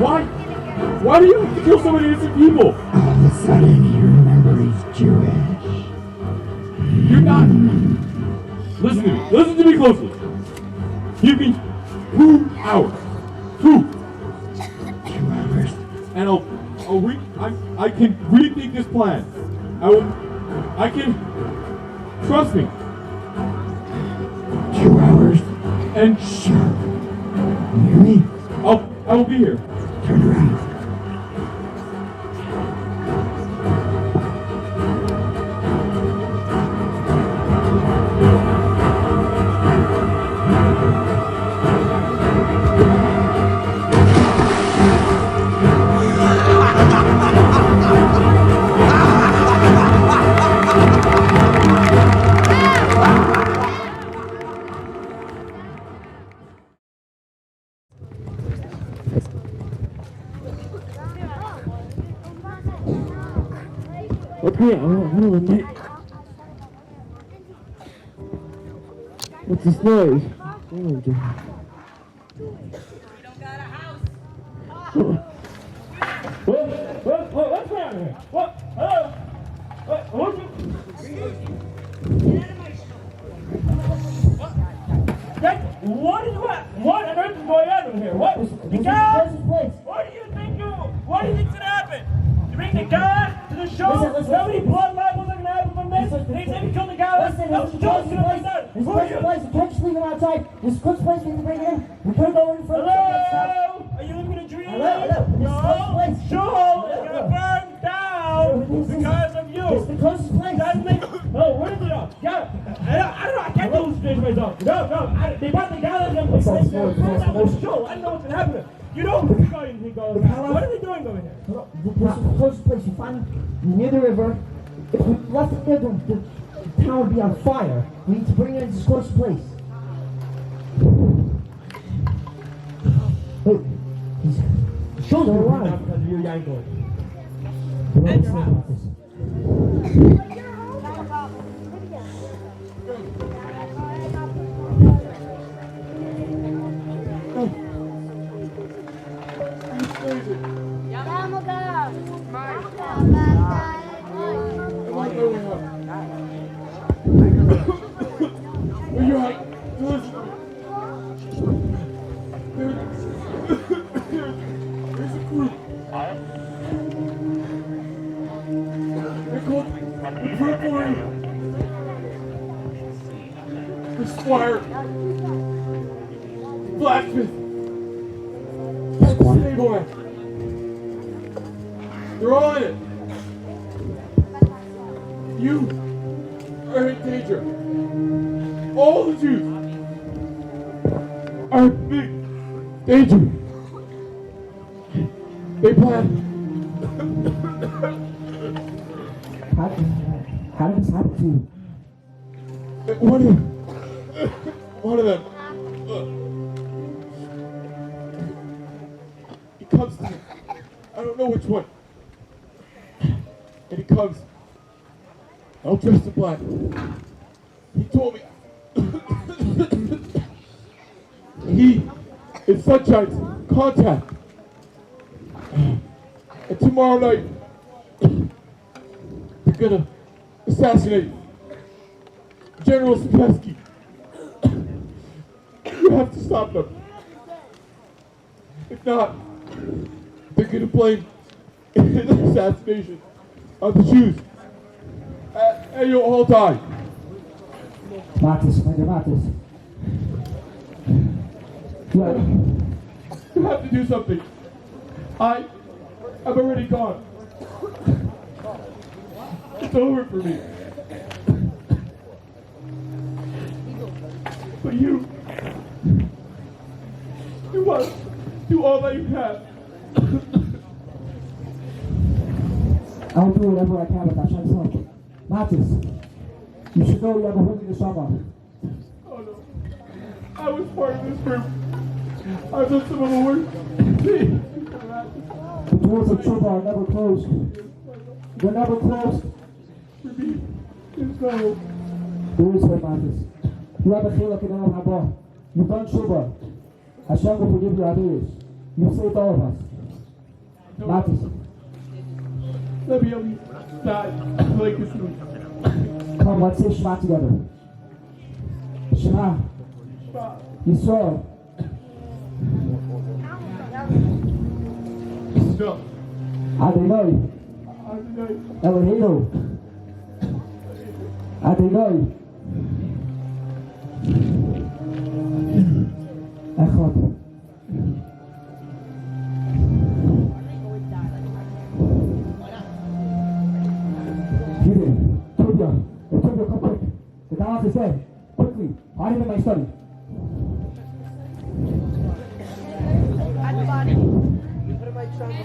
Speaker 5: why do you have to kill so many innocent people?
Speaker 10: All of a sudden, you remember he's Jewish.
Speaker 5: You're not. Listen to me closely. Give me 2 hours. 2
Speaker 10: hours.
Speaker 5: And I can rethink this plan. I can. Trust me.
Speaker 10: 2 hours.
Speaker 5: And
Speaker 10: sure. You hear me?
Speaker 5: I will be here.
Speaker 10: Turn around.
Speaker 2: Okay, I wanna admit. What's this noise? What's going on here? What? Hello? What you? What is what? What on earth is going on over here? What? The guy? What do you think's gonna happen? You bring the guy to the show?
Speaker 6: Listen.
Speaker 2: How many blood libels are gonna happen from this? They say we killed the guy.
Speaker 6: Listen,
Speaker 2: No,
Speaker 6: this is
Speaker 2: Joe's
Speaker 6: the
Speaker 2: gonna
Speaker 6: place.
Speaker 2: bring that.
Speaker 6: This
Speaker 2: Who are
Speaker 6: is the
Speaker 2: you?
Speaker 6: place. We can't just leave him outside. This is Cook's place. We need to bring him in. We couldn't go in front of
Speaker 2: Hello? Are you living in a dream?
Speaker 6: Hello. This is
Speaker 2: No.
Speaker 6: Cook's place.
Speaker 2: Joe is gonna burn down because of you.
Speaker 6: It's the closest place.
Speaker 2: Oh, where is it all? Yeah, I don't know. I can't do this situation myself. No. They brought the guy that's gonna play Joe. I don't know what's gonna happen. You know who got anything going on. What are they doing over here?
Speaker 6: This is the closest place. You find him near the river. If we left it there, the town would be on fire. We need to bring it into this closest place. Wait, his shoulder alive.
Speaker 2: Because of you, Yanko.
Speaker 6: Let's think about this.
Speaker 5: Squire, blacksmith, boy. They're all in it. You are in danger. All the Jews are in big danger. They plan.
Speaker 6: How did this happen to you?
Speaker 5: One of them. He comes to me. I don't know which one. And he comes. All dressed in black. He told me. He is Sunshine's contact. And tomorrow night, they're gonna assassinate General Spassky. You have to stop them. If not, they're gonna blame the assassination of the Jews. And you'll all die.
Speaker 6: Matis.
Speaker 5: You have to do something. I'm already gone. It's over for me. But you must do all that you can.
Speaker 6: I'll do whatever I can with that chance. Matis, you should know you have a holy neshama.
Speaker 5: Oh no. I was part of this group. I've done some of the worst things.
Speaker 6: The doors of Truba are never closed. They're never closed.
Speaker 5: For me, there's no hope.
Speaker 6: There is hope, Matis. You have a chilek in El Haba. You've done Shuba. Hashem will forgive your ideas. You've saved all of us. Matis.
Speaker 5: Let me at least die like this movie.
Speaker 6: Come, let's say Shema together. Shema. Yisrael.
Speaker 5: Stop.
Speaker 6: Adonai. Eloheinu. Adonai. Echad. Peter, Tobia, come quick. The Dallas is dead. Quickly, hide him in my study.
Speaker 18: At the body. Put in my trunk.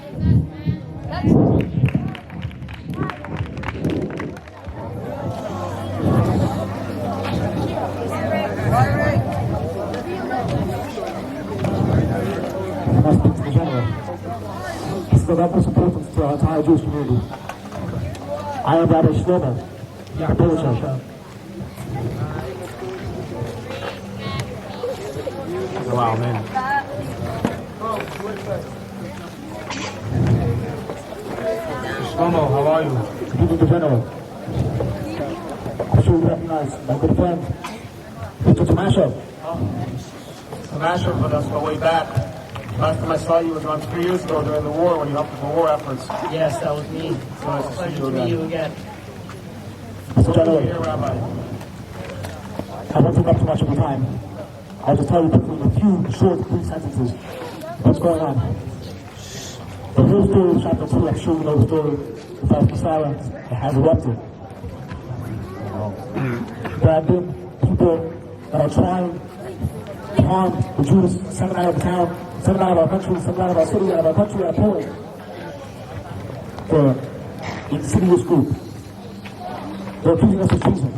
Speaker 2: So that was important for our entire Jewish community.
Speaker 10: I am Rabbi Shlomo. Kapolosov.
Speaker 7: Wow, man. Shlomo, how are you?
Speaker 10: Good evening, the General. I'm sure you recognize my good friend, Mr. Tomashev.
Speaker 7: Tomashev with us go way back. Last time I saw you was around 3 years ago during the war when you helped with the war efforts.
Speaker 1: Yes, that was me.
Speaker 7: So nice to see
Speaker 1: Pleasure
Speaker 7: you
Speaker 1: to meet you
Speaker 7: again.
Speaker 1: again.
Speaker 10: Mr. General,
Speaker 7: Here, Rabbi.
Speaker 10: I won't take up too much of your time. I'll just tell you quickly in a few short, brief sentences what's going on. The whole story of chapter 2, I'm sure you know the story, the false Messiah, it has erupted. There have been people that are trying to harm the Jews, send them out of the town, send them out of our country, send them out of our city, out of our country, out of Poland, for an insidious group. They're accusing us of treason.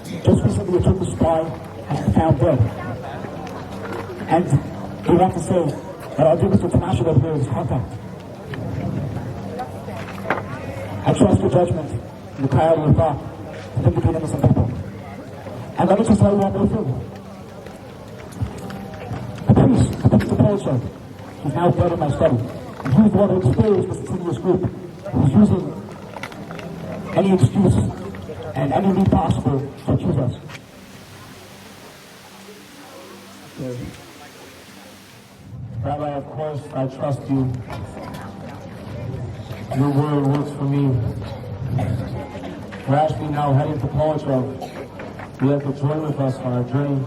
Speaker 10: Just recently a Turkish spy has been found dead. And they want to say that our dear Mr. Tomashev over here is contact. I trust your judgment and the clarity of thought to vindicate innocent people. And let me just tell you one more thing. The priest, Mr. Polosov, he's now dead in my study. And he was the one who exposed this insidious group who's using any excuse and any means possible to accuse us. Rabbi, of course, I trust you. Your word works for me. We're actually now heading to Polosov. You have to join with us on our journey.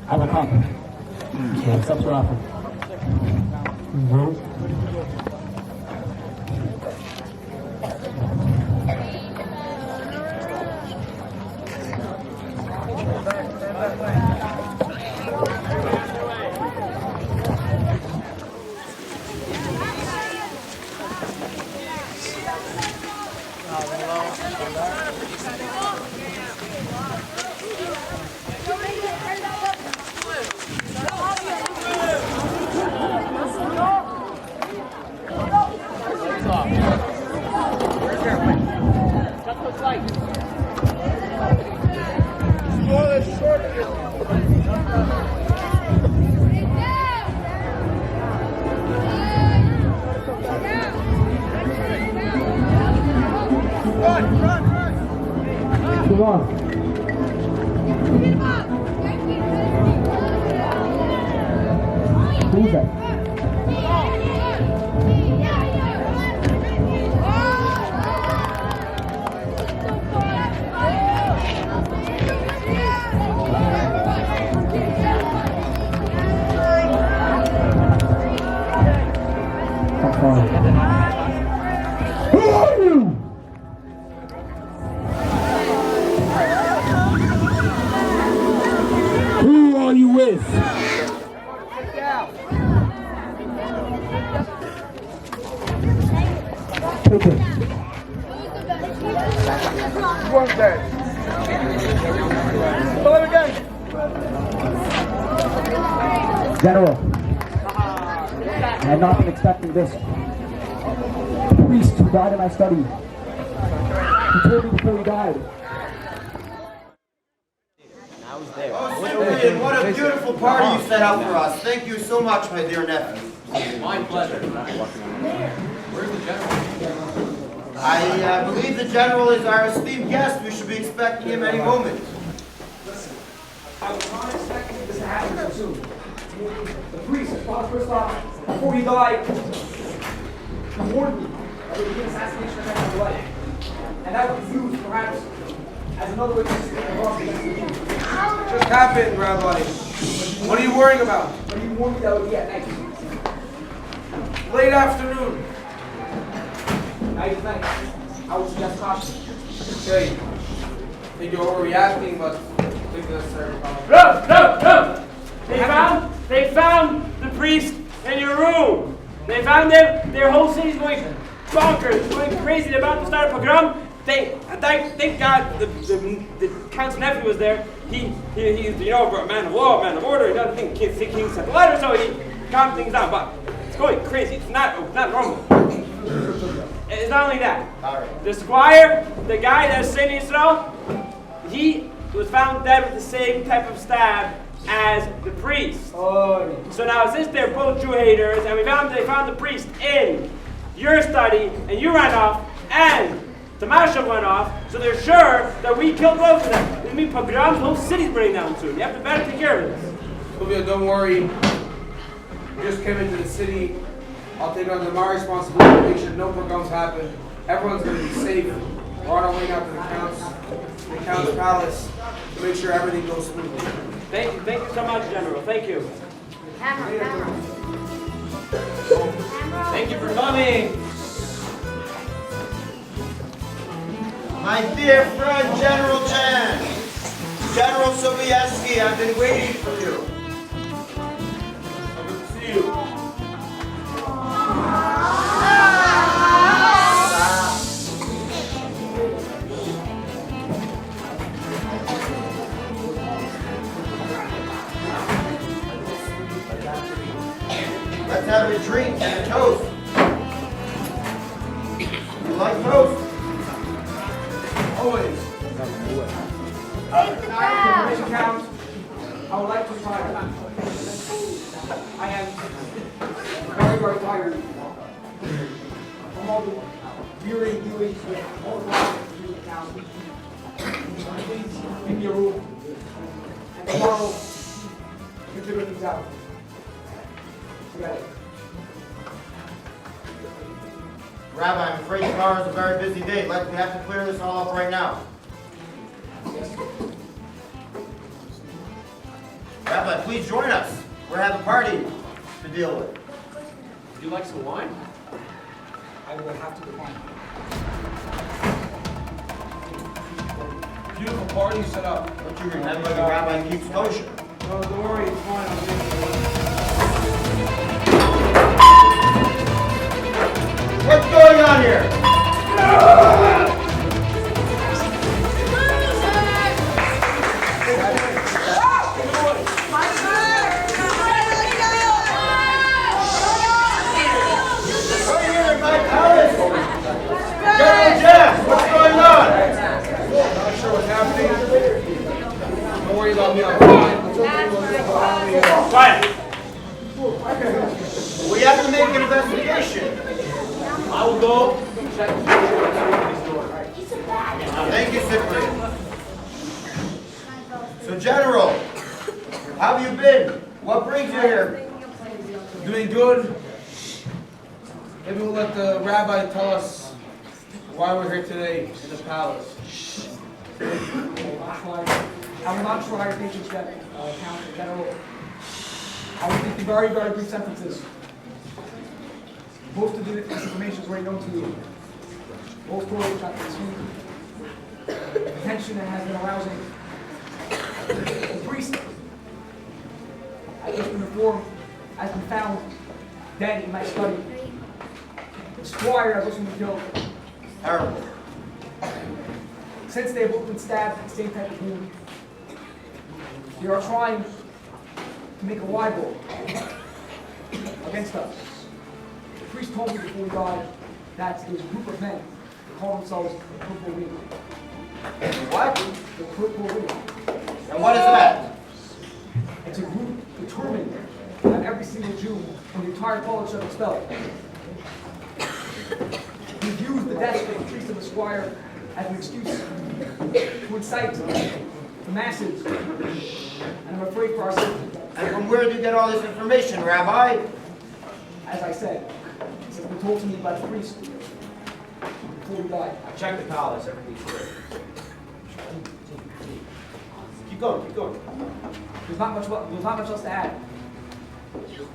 Speaker 10: I will come. So accept your offer. Come on. Who's that? Who are you? Who are you with? Take it.
Speaker 13: One day. Pull it again.
Speaker 10: General, I had not been expecting this. The priest who died in my study, he told me before he died.
Speaker 9: Ian, what a beautiful party you set out for us. Thank you so much, my dear nephew.
Speaker 3: My pleasure. Where's the general?
Speaker 9: I believe the general is our esteemed guest. We should be expecting him any moment.
Speaker 8: Listen, I was not expecting this to happen so soon. The priest, Father Christoph, before he died, he warned me that there would be an assassination attempt on his life. And that would be used, perhaps, as another witness to the cross against the king.
Speaker 13: Just happened, Rabbi. What are you worrying about?
Speaker 8: But he warned me that would be at night.
Speaker 13: Late afternoon.
Speaker 8: Night is night. I would suggest caution.
Speaker 13: Okay. I think you're overreacting, but I think that's necessary.
Speaker 19: No! They found the priest in your room. They found them. Their whole city's going bonkers, going crazy. They're about to start a pogrom. Thank God the count's nephew was there. He's a man of law, a man of order. He doesn't think King sent the letter, so he calmed things down. But it's going crazy. It's not normal. It's not only that. The squire, the guy that's sitting in Israel, he was found dead with the same type of stab as the priest. So now since they're both Jew haters, and they found the priest in your study, and you ran off, and Tamasha went off, so they're sure that we killed both of them. This means pogroms, the whole city's burning down soon. You have to better take care of this.
Speaker 20: Sylvia, don't worry. We just came into the city. I'll take on my responsibility to make sure no pogroms happen. Everyone's going to be safe. We're on our way now to the Count's palace to make sure everything goes smoothly.
Speaker 19: Thank you so much, General. Thank you. Thank you for coming.
Speaker 9: My dear friend, General Chan, General Sobieski, I've been waiting for you.
Speaker 20: Good to see you.
Speaker 9: Let's have a drink and a toast. You like toast?
Speaker 20: Always.
Speaker 8: Mr. Count, I would like to retire. I am very, very tired from all the weary viewings with all the lives of the town. Please give me a room, and tomorrow we figure things out. Together.
Speaker 9: Rabbi, I'm afraid tomorrow is a very busy day. We have to clear this all up right now. Rabbi, please join us. We have a party to deal with.
Speaker 20: Would you like some wine?
Speaker 8: I will have to decline.
Speaker 20: Beautiful party set up.
Speaker 9: Don't you remember the rabbi keeps kosher?
Speaker 20: No, don't worry, it's fine. I'll get
Speaker 9: What's going on here? Right here in my palace. General Jeff, what's going on?
Speaker 20: Not sure what's happening. Don't worry about me. I'm fine.
Speaker 19: Quiet.
Speaker 9: We have to make an investigation.
Speaker 20: I will go check.
Speaker 9: Thank you, Cyprian. So, General, how have you been? What brings you here?
Speaker 20: Doing good. Maybe we'll let the rabbi tell us why we're here today in the palace.
Speaker 8: I will not try your patience yet, Count General. I will give you very, very brief sentences. Most of this information is already known to you. Most stories which I've consumed. The tension that has been arousing. The priest, I just been informed, has been found dead in my study. The squire has also been killed.
Speaker 9: Terrible.
Speaker 8: Since they have both been stabbed in the same type of wound, they are trying to make a libel against us. The priest told me before he died that there's a group of men that call themselves the Purple Wing.
Speaker 9: What?
Speaker 8: The Purple Wing.
Speaker 9: And what is that?
Speaker 8: It's a group determined to have every single Jew in the entire college expelled. We've used the death of the priest and the squire as an excuse to incite the masses, and I'm afraid for our safety.
Speaker 9: And from where do you get all this information, Rabbi?
Speaker 8: As I said, this has been told to me by the priest before he died.
Speaker 9: I checked the palace, everything's clear. Keep going, keep going.
Speaker 8: There's not much else to add.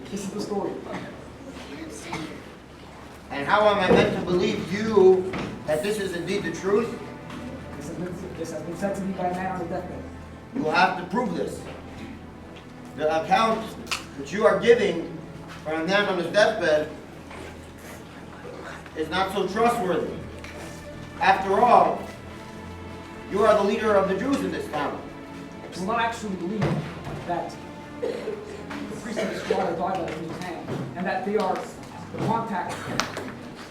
Speaker 8: This is the story.
Speaker 9: And how am I meant to believe you that this is indeed the truth?
Speaker 8: This has been said to me by a man on a deathbed.
Speaker 9: You will have to prove this. The account that you are giving from a man on his deathbed is not so trustworthy. After all, you are the leader of the Jews in this town.
Speaker 8: I will not actually believe that the priest and the squire died out of his hand, and that they are the contact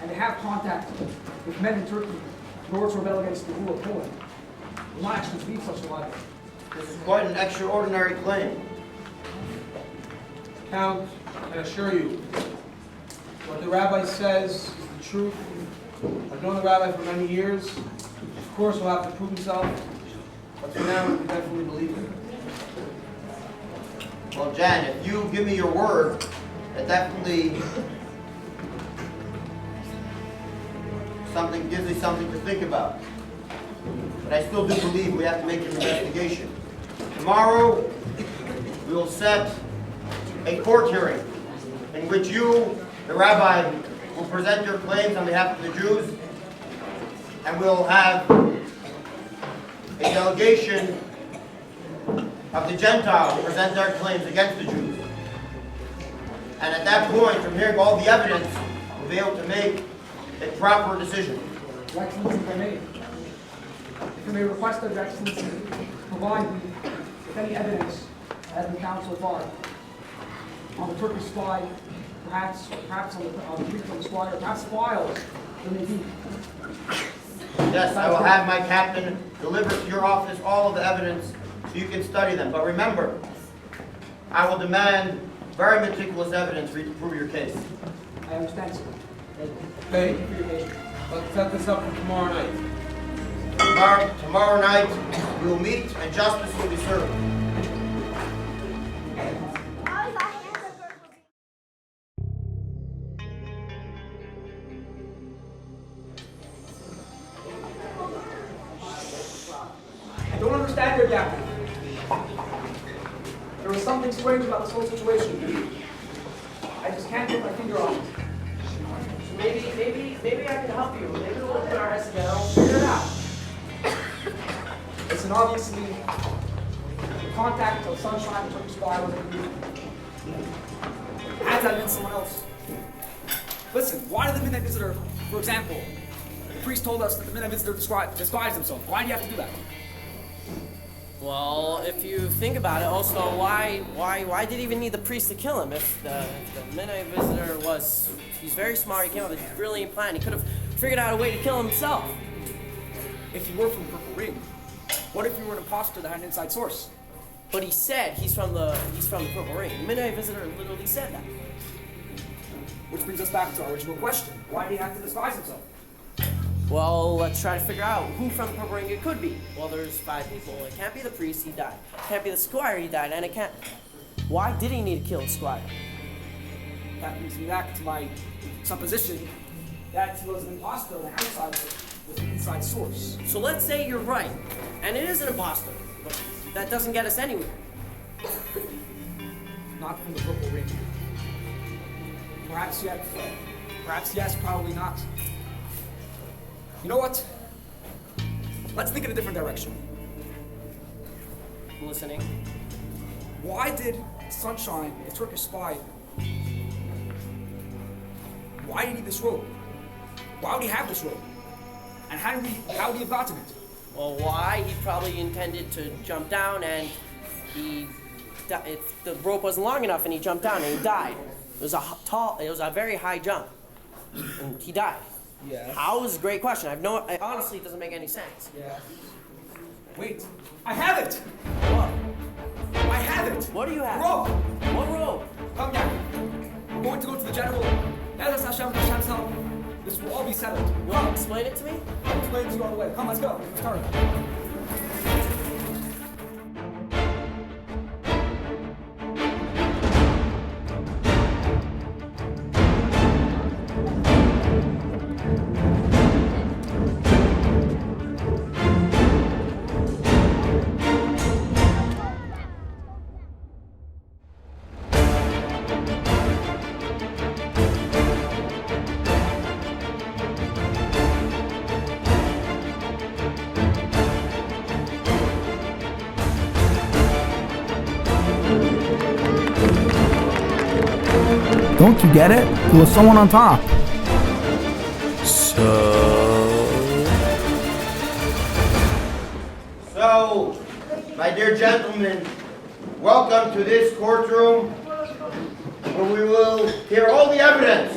Speaker 8: and they have contact with men in Turkey in order to rebel against the rule of Poland, will not actually believe such a lie.
Speaker 9: This is quite an extraordinary claim.
Speaker 20: Count, I assure you, what the rabbi says is the truth. I've known the rabbi for many years. Of course, he'll have to prove himself, but for now, we definitely believe him.
Speaker 9: Well, Jan, if you give me your word, that definitely gives me something to think about. But I still do believe we have to make an investigation. Tomorrow, we will set a court hearing in which you, the rabbi, will present your claims on behalf of the Jews, and we'll have a delegation of the Gentiles present their claims against the Jews. And at that point, from hearing all the evidence, we'll be able to make a proper decision.
Speaker 8: Your Excellency, if I may, if I may request of Your Excellency to provide me with any evidence as the council so far on the Turkish spy, perhaps on the priest of the squire, perhaps files there may be.
Speaker 9: Yes, I will have my captain deliver to your office all of the evidence so you can study them. But remember, I will demand very meticulous evidence for you to prove your case.
Speaker 8: I understand, sir.
Speaker 20: Hey,
Speaker 8: Thank you for your patience.
Speaker 20: let's set this up for tomorrow night.
Speaker 9: Tomorrow night, we will meet and justice will be served.
Speaker 8: I don't understand your captain. There was something strange about this whole situation. I just can't put my finger on it.
Speaker 19: Maybe I can help you. Maybe we'll put our heads together. We'll figure it out.
Speaker 8: Listen, obviously, the contact of Sunshine and Turkish spy was agreed. Had that been someone else? Listen, why did the midnight visitor, for example, the priest told us that the midnight visitor disguised himself. Why do you have to do that?
Speaker 19: Well, if you think about it, also, why did he even need the priest to kill him? If the midnight visitor he's very smart, he came up with a brilliant plan, he could have figured out a way to kill himself.
Speaker 8: If you were from the Purple Ring, what if you were an imposter that had an inside source?
Speaker 19: But he said he's from the Purple Ring. The midnight visitor literally said that.
Speaker 8: Which brings us back to our original question. Why did he have to disguise himself?
Speaker 19: Well, let's try to figure out who from the Purple Ring it could be. Well, there's 5 people. It can't be the priest, he died. It can't be the squire, he died, and it can't... Why did he need to kill the squire?
Speaker 8: That brings me back to my supposition that he was an imposter on the outside with an inside source.
Speaker 19: So let's say you're right, and it is an imposter, but that doesn't get us anywhere.
Speaker 8: Not from the Purple Ring. Perhaps yes, probably not. You know what? Let's think in a different direction.
Speaker 19: I'm listening.
Speaker 8: Why did Sunshine, the Turkish spy, why did he need this rope? Why would he have this rope? And how would he have gotten it?
Speaker 19: Well, why? He probably intended to jump down, and if the rope wasn't long enough, and he jumped down and he died. It was a very high jump, and he died.
Speaker 8: Yeah.
Speaker 19: How is a great question. It honestly doesn't make any sense.
Speaker 8: Yeah. Wait, I have it!
Speaker 19: What?
Speaker 8: I have it!
Speaker 19: What do you have?
Speaker 8: Rope!
Speaker 19: What rope?
Speaker 8: Come down. We're going to go to the general. Let us Hashem's help. This will all be settled.
Speaker 19: You want to explain it to me?
Speaker 8: I'll explain it to you on the way. Come, let's go. Let's start.
Speaker 16: Don't you get it? There was someone on top.
Speaker 9: So, my dear gentlemen, welcome to this courtroom where we will hear all the evidence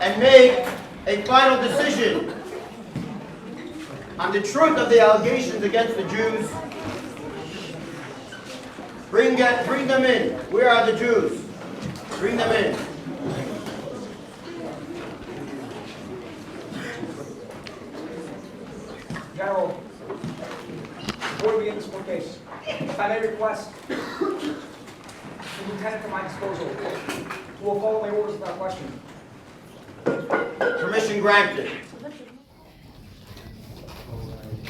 Speaker 9: and make a final decision on the truth of the allegations against the Jews. Bring them in. Where are the Jews? Bring them in.
Speaker 8: General, before we begin this court case, if I may request the lieutenant at my disposal, who will follow my orders without question.
Speaker 9: Permission granted.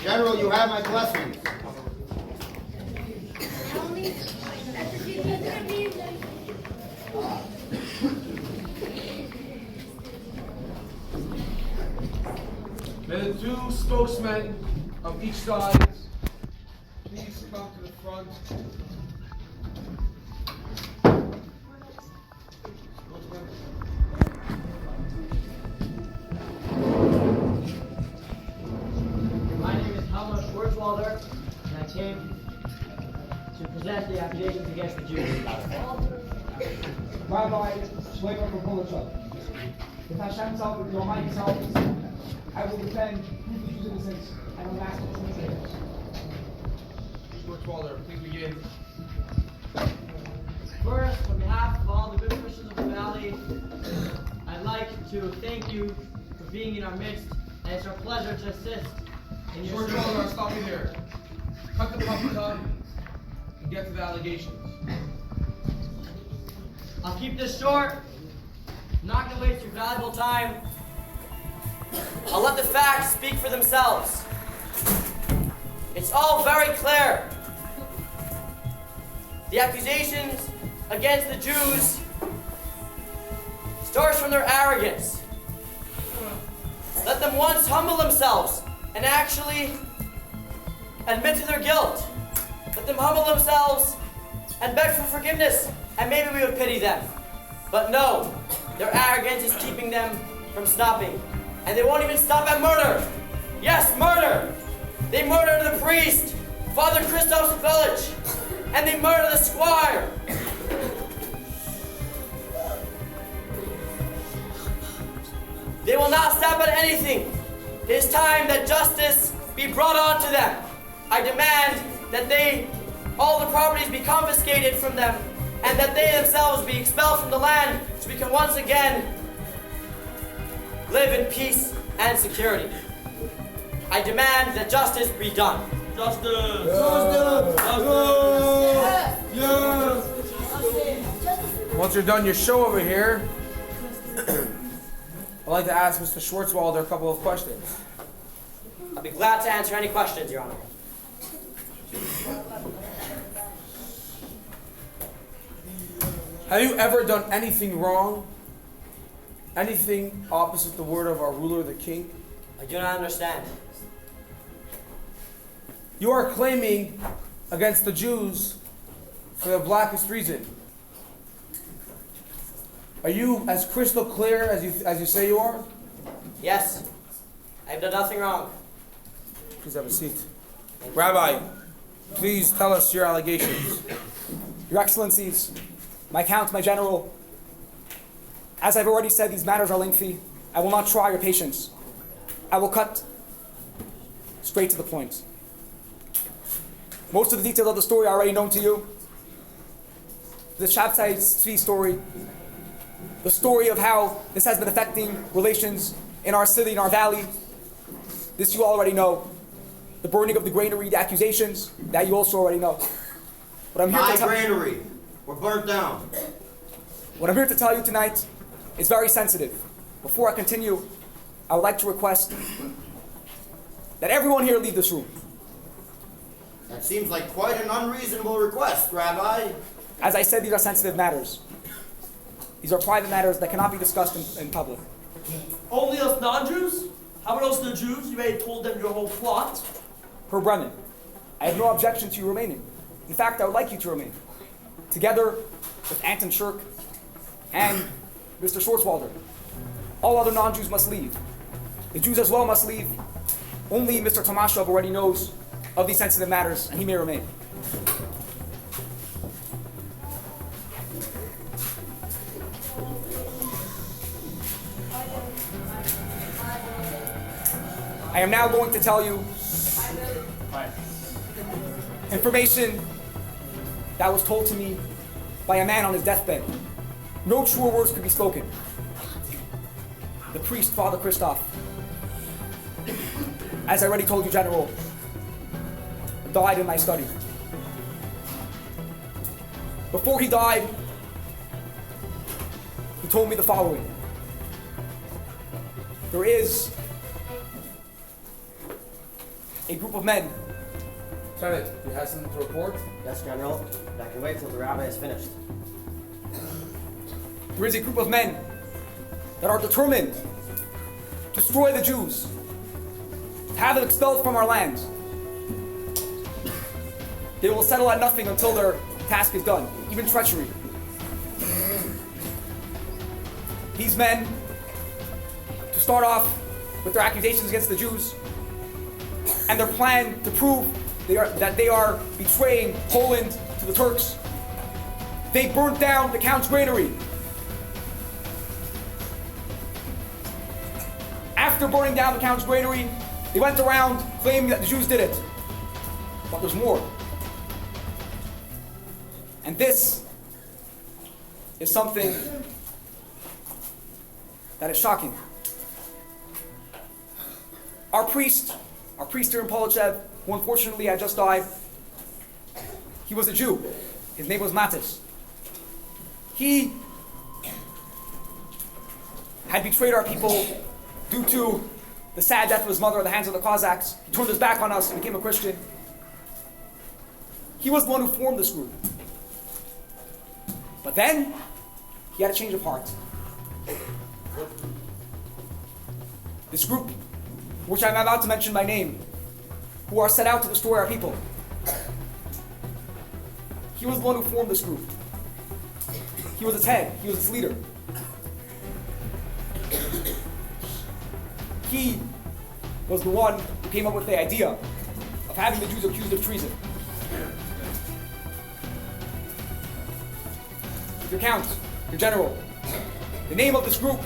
Speaker 9: General, you have my blessings.
Speaker 20: May the two spokesmen of each side please come to the front.
Speaker 21: My name is Schwartzwalder, and I came to present the accusations against the Jews.
Speaker 8: Rabbi Schwager from Polichuk. With Hashem's help, with the Almighty's help, I will defend the Jews' innocence and unmask the traitors.
Speaker 20: Schwartzwalder, please begin.
Speaker 21: First, on behalf of all the good Christians of the Valley, I'd like to thank you for being in our midst, and it's our pleasure to assist in your
Speaker 20: Schwartzwalder, stop you there. Cut the public up and get to the allegations.
Speaker 21: I'll keep this short. I'm not going to waste your valuable time. I'll let the facts speak for themselves. It's all very clear. The accusations against the Jews starts from their arrogance. Let them once humble themselves and actually admit to their guilt. Let them humble themselves and beg for forgiveness, and maybe we would pity them. But no, their arrogance is keeping them from stopping. And they won't even stop at murder. Yes, murder. They murdered the priest, Father Christoph Village, and they murdered the squire. They will not stop at anything. It is time that justice be brought on to them. I demand that all the properties be confiscated from them, and that they themselves be expelled from the land so we can once again live in peace and security. I demand that justice be done. Justice!
Speaker 20: Once you're done your show over here, I'd like to ask Mr. Schwartzwalder a couple of questions.
Speaker 21: I'll be glad to answer any questions, Your Honor.
Speaker 20: Have you ever done anything wrong? Anything opposite the word of our ruler, the king?
Speaker 21: I do not understand.
Speaker 20: You are claiming against the Jews for the blackest reason. Are you as crystal clear as you say you are?
Speaker 21: Yes. I have done nothing wrong.
Speaker 20: Please have a seat. Rabbi, please tell us your allegations.
Speaker 8: Your Excellencies, my Count, my General, as I've already said, these matters are lengthy. I will not try your patience. I will cut straight to the point. Most of the details of the story are already known to you. The Shabtai Tzvi story, the story of how this has been affecting relations in our city, in our valley, this you already know. The burning of the granary, the accusations, that you also already know. But I'm here
Speaker 9: My
Speaker 8: to
Speaker 9: granary were burnt down.
Speaker 8: What I'm here to tell you tonight is very sensitive. Before I continue, I would like to request that everyone here leave this room.
Speaker 9: That seems like quite an unreasonable request, Rabbi.
Speaker 8: As I said, these are sensitive matters. These are private matters that cannot be discussed in public.
Speaker 22: Only us non-Jews? How about us the Jews? You may have told them your whole plot.
Speaker 8: Per Brennan, I have no objection to you remaining. In fact, I would like you to remain. Together with Anton Shirk and Mr. Schwartzwalder. All other non-Jews must leave. The Jews as well must leave. Only Mr. Tomashov already knows of these sensitive matters, and he may remain. I am now going to tell you information that was told to me by a man on his deathbed. No truer words could be spoken. The priest, Father Christoph, as I already told you, General, died in my study. Before he died, he told me the following. There is a group of men.
Speaker 20: Lieutenant, you have something to report?
Speaker 21: Yes, General. I can wait till the rabbi is finished.
Speaker 8: There is a group of men that are determined to destroy the Jews, to have them expelled from our land. They will settle at nothing until their task is done, even treachery. These men, to start off with their accusations against the Jews, and their plan to prove that they are betraying Poland to the Turks, they burnt down the Count's granary. After burning down the Count's granary, they went around claiming that the Jews did it. But there's more. And this is something that is shocking. Our priest here in Polichev, who unfortunately had just died, he was a Jew. His name was Matis. He had betrayed our people due to the sad death of his mother at the hands of the Cossacks. He turned his back on us and became a Christian. He was the one who formed this group. But then, he had a change of heart. This group, which I'm about to mention by name, who are set out to destroy our people. He was the one who formed this group. He was its head. He was its leader. He was the one who came up with the idea of having the Jews accused of treason. Your Count, your General, the name of this group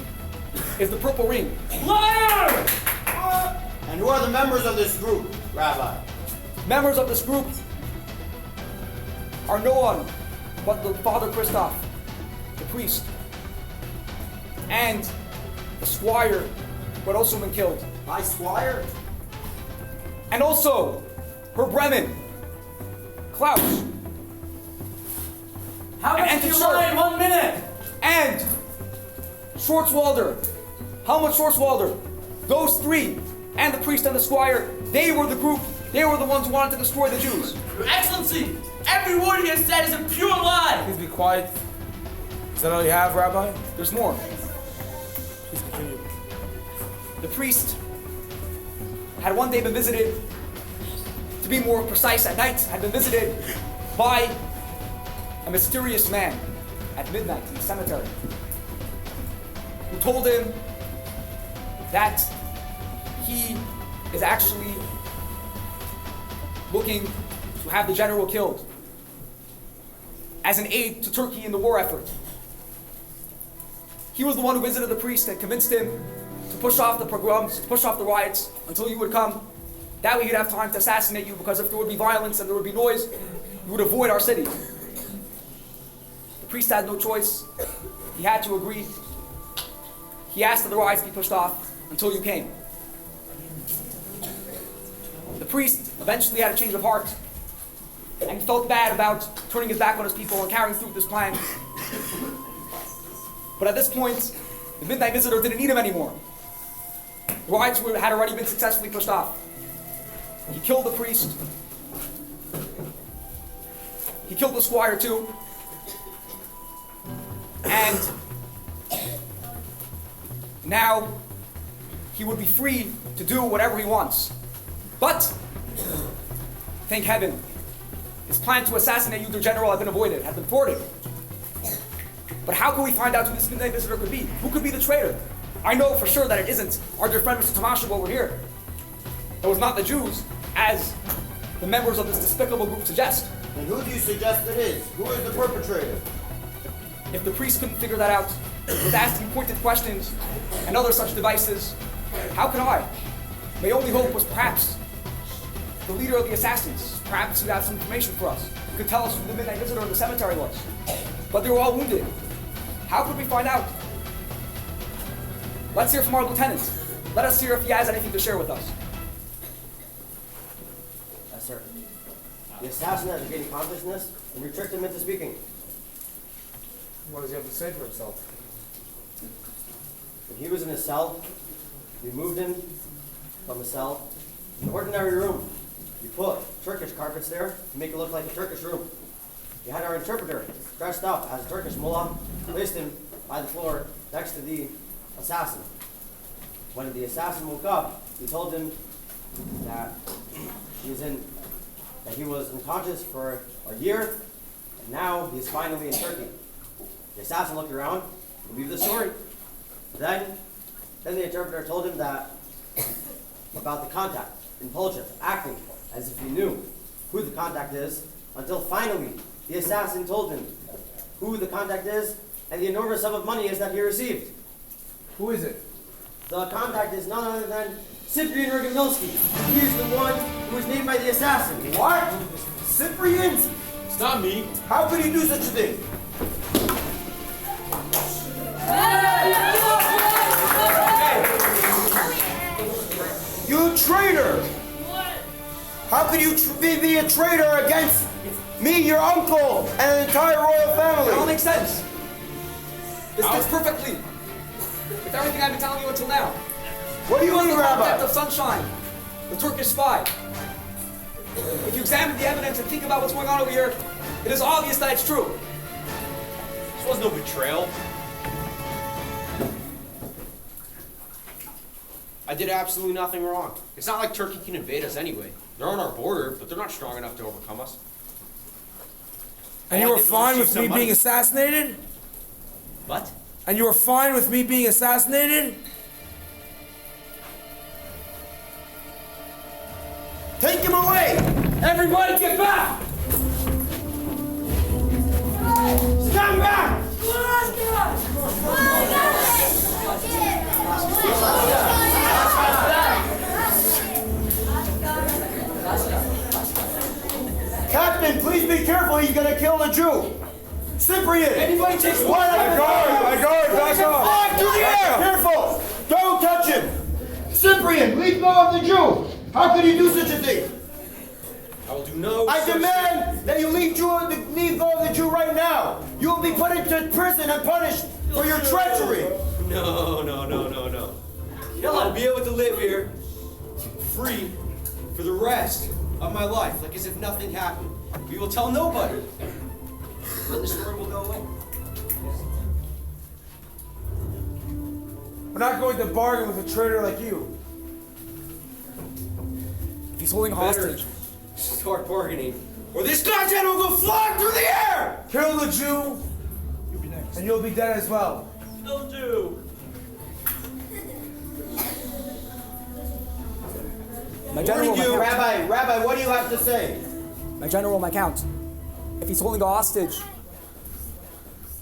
Speaker 8: is the Purple Ring.
Speaker 21: Liar! And who are the members of this group, Rabbi?
Speaker 8: Members of this group are no one but the Father Christoph, the priest, and the squire who had also been killed.
Speaker 21: My squire?
Speaker 8: And also her Bremen, Klaus.
Speaker 21: How much did you lie in 1 minute?
Speaker 8: And Schwarzwalder, Helmut Schwarzwalder, those three, and the priest and the squire, they were the group, they were the ones who wanted to destroy the Jews.
Speaker 21: Your Excellency, every word he has said is a pure lie.
Speaker 20: Please be quiet. Is that all you have, Rabbi?
Speaker 8: There's more.
Speaker 20: Please continue.
Speaker 8: The priest had one day been visited, to be more precise, at night, had been visited by a mysterious man at midnight in the cemetery, who told him that he is actually looking to have the general killed as an aid to Turkey in the war effort. He was the one who visited the priest and convinced him to push off the pogroms, to push off the riots until you would come. That way he'd have time to assassinate you, because if there would be violence and there would be noise, you would avoid our city. The priest had no choice. He had to agree. He asked that the riots be pushed off until you came. The priest eventually had a change of heart, and he felt bad about turning his back on his people and carrying through with this plan. But at this point, the midnight visitor didn't need him anymore. The riots had already been successfully pushed off. He killed the priest. He killed the squire too. And now he would be free to do whatever he wants. But, thank heaven, his plan to assassinate you, the general, had been avoided, had been thwarted. But how can we find out who this midnight visitor could be? Who could be the traitor? I know for sure that it isn't our dear friend Mr. Tomashev over here. It was not the Jews, as the members of this despicable group suggest.
Speaker 21: And who do you suggest it is? Who is the perpetrator?
Speaker 8: If the priest couldn't figure that out, with asking pointed questions and other such devices, how can I? My only hope was perhaps the leader of the assassins, perhaps who had some information for us, could tell us who the midnight visitor in the cemetery was. But they were all wounded. How could we find out? Let's hear from our lieutenant. Let us hear if he has anything to share with us.
Speaker 9: Yes, sir. The assassin has regained consciousness and we tricked him into speaking.
Speaker 20: What does he have to say for himself?
Speaker 9: When he was in his cell, we moved him from the cell to an ordinary room. We put Turkish carpets there to make it look like a Turkish room. We had our interpreter dressed up as a Turkish mullah, placed him by the floor next to the assassin. When the assassin woke up, we told him that he was unconscious for a year, and now he is finally in Turkey. The assassin looked around, believed the story. Then the interpreter told him that about the contact, impulsive, acting as if he knew who the contact is, until finally the assassin told him who the contact is and the enormous sum of money is that he received.
Speaker 20: Who is it?
Speaker 9: The contact is none other than Cyprian Rigomilski. He is the one who was named by the assassin.
Speaker 8: What? Cyprian?
Speaker 20: It's not me.
Speaker 8: How could he do such a thing? You traitor! How could you be a traitor against me, your uncle, and the entire royal family?
Speaker 11: It all makes sense. This fits perfectly with everything I've been telling you until now.
Speaker 8: What do you mean, Rabbi?
Speaker 11: The Sunshine, the Turkish spy. If you examine the evidence and think about what's going on over here, it is obvious that it's true.
Speaker 3: This was no betrayal. I did absolutely nothing wrong. It's not like Turkey can invade us anyway. They're on our border, but they're not strong enough to overcome us.
Speaker 13: And you were fine with me being assassinated?
Speaker 3: What?
Speaker 13: And you were fine with me being assassinated?
Speaker 8: Take him away!
Speaker 11: Everybody get back!
Speaker 8: Stand back! Captain, please be careful. He's gonna kill the Jew. Cyprian!
Speaker 11: Anybody takes
Speaker 8: one! My guard, back off! Fly through the air! Careful! Don't touch him! Cyprian, leave go of the Jew! How could you do such a thing?
Speaker 3: I will do no.
Speaker 8: I demand that you leave go of the Jew right now. You will be put into prison and punished for your treachery.
Speaker 3: No. I'll be able to live here, free, for the rest of my life, like as if nothing happened. We will tell nobody. Then the story will go away.
Speaker 13: We're not going to bargain with a traitor like you.
Speaker 8: If he's holding a hostage,
Speaker 3: Start bargaining, or this goddamn will go flying through the air!
Speaker 13: Kill the Jew, and you'll be dead as well.
Speaker 3: No Jew.
Speaker 8: my general, Rabbi, what do you have to say?
Speaker 12: My general, my count. If he's holding a hostage,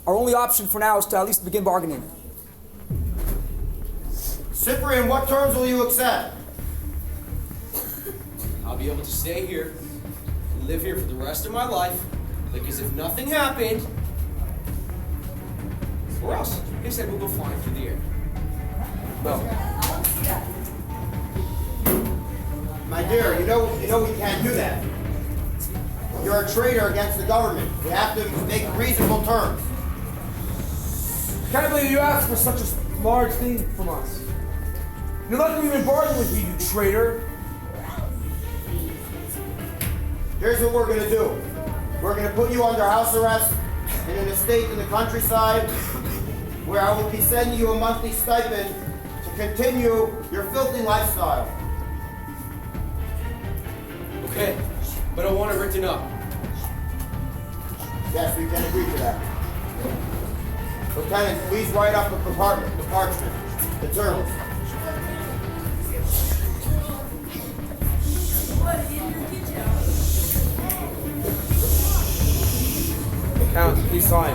Speaker 12: our only option for now is to at least begin bargaining.
Speaker 8: Cyprian, what terms will you accept?
Speaker 3: I'll be able to stay here and live here for the rest of my life, like as if nothing happened. Or else, instead we'll go flying through the air.
Speaker 8: My dear, you know we can't do that. You're a traitor against the government. We have to make reasonable terms.
Speaker 13: Can't believe you asked for such a large thing from us. You're not going to even bargain with me, you traitor.
Speaker 8: Here's what we're gonna do. We're gonna put you under house arrest in an estate in the countryside where I will be sending you a monthly stipend to continue your filthy lifestyle.
Speaker 3: Okay, but I want it written up.
Speaker 8: Yes, we can agree to that. Lieutenant, please write up the parchment, the terms.
Speaker 13: Count, please sign.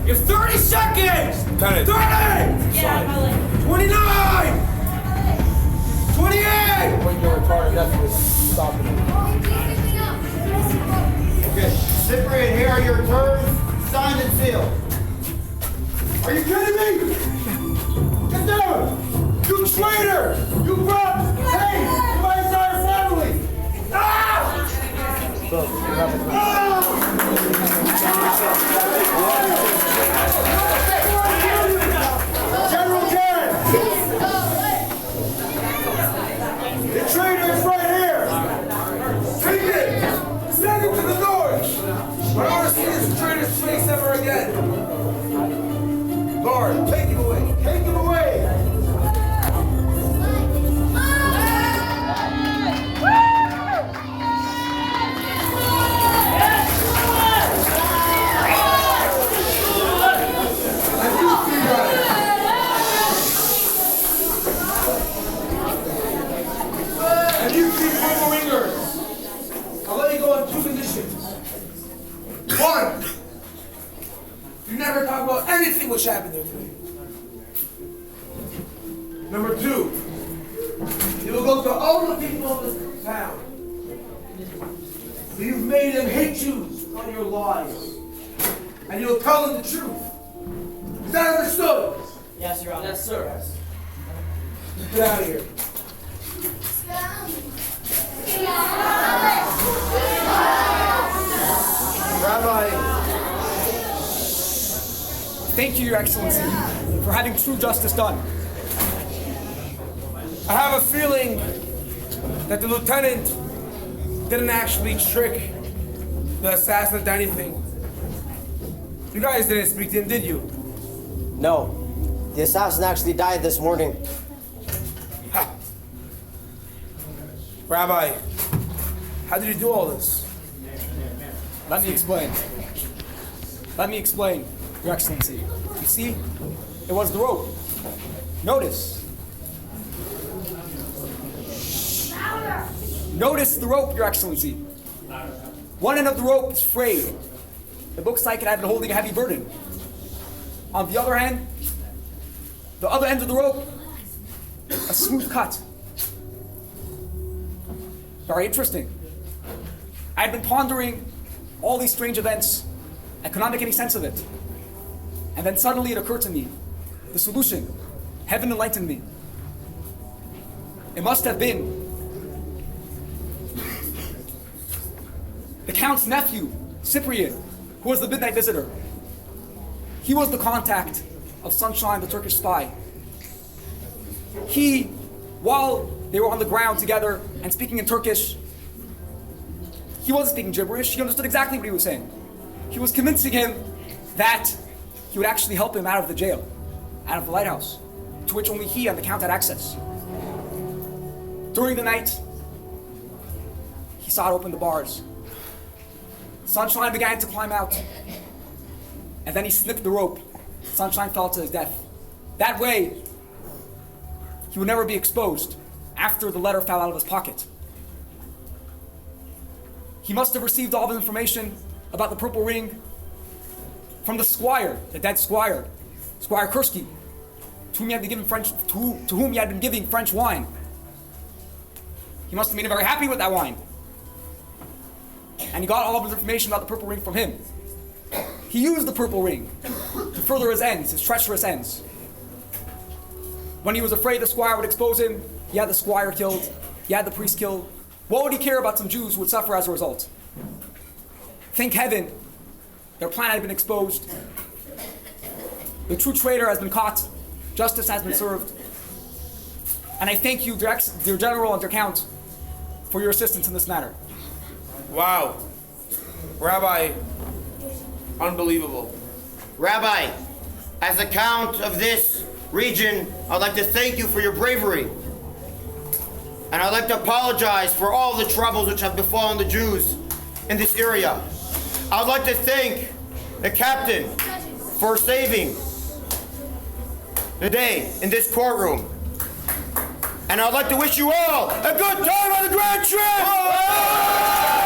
Speaker 11: You have 30 seconds!
Speaker 13: Lieutenant.
Speaker 11: 30!
Speaker 13: Sign.
Speaker 11: 29!
Speaker 20: 28!
Speaker 8: When you're retarded, that's what's stopping it.
Speaker 9: Okay, Cyprian, here are your terms, signed and sealed.
Speaker 20: Are you kidding me? Get down! You traitor! You brought hate to my entire family! Ah! General Karen! The traitor is right here! Take it! Send it to the north! I don't want to see this traitor's face ever again! Guard, take him away! Take him away! And you three former ringers, I'll let you go on 2 conditions. 1, you never talk about anything which happened there today. Number 2, you will go to all the people of this town. You've made them hate you on your lies. And you'll tell them the truth. Is that understood?
Speaker 21: Yes, Your Honor. Yes, sir.
Speaker 20: Get out of here.
Speaker 12: Rabbi, thank you, Your Excellency, for having true justice done.
Speaker 20: I have a feeling that the lieutenant didn't actually trick the assassin into anything. You guys didn't speak to him, did you?
Speaker 4: No. The assassin actually died this morning.
Speaker 20: Ha. Rabbi, how did you do all this?
Speaker 12: Let me explain. Let me explain, Your Excellency. You see, it was the rope. Notice. Notice the rope, Your Excellency. One end of the rope is frayed. It looks like it had been holding a heavy burden. On the other hand, the other end of the rope, a smooth cut. Very interesting. I had been pondering all these strange events. I could not make any sense of it. And then suddenly it occurred to me, the solution. Heaven enlightened me. It must have been the Count's nephew, Cyprian, who was the midnight visitor. He was the contact of Sunshine, the Turkish spy. He, while they were on the ground together and speaking in Turkish, he wasn't speaking gibberish, he understood exactly what he was saying. He was convincing him that he would actually help him out of the jail, out of the lighthouse, to which only he and the Count had access. During the night, he saw it open the bars. Sunshine began to climb out, and then he snipped the rope. Sunshine fell to his death. That way, he would never be exposed after the letter fell out of his pocket. He must have received all the information about the purple ring from the squire, the dead squire, Squire Kursky, to whom he had been giving French wine. He must have made him very happy with that wine. And he got all of his information about the purple ring from him. He used the purple ring to further his ends, his treacherous ends. When he was afraid the squire would expose him, he had the squire killed, he had the priest killed. What would he care about some Jews who would suffer as a result? Thank heaven, their plan had been exposed. The true traitor has been caught. Justice has been served. And I thank you, dear General and dear Count, for your assistance in this matter.
Speaker 20: Wow. Rabbi, unbelievable.
Speaker 9: Rabbi, as the Count of this region, I'd like to thank you for your bravery. And I'd like to apologize for all the troubles which have befallen the Jews in this area. I'd like to thank the captain for saving the day in this courtroom. And I'd like to wish you all a good time on the Grand Trip!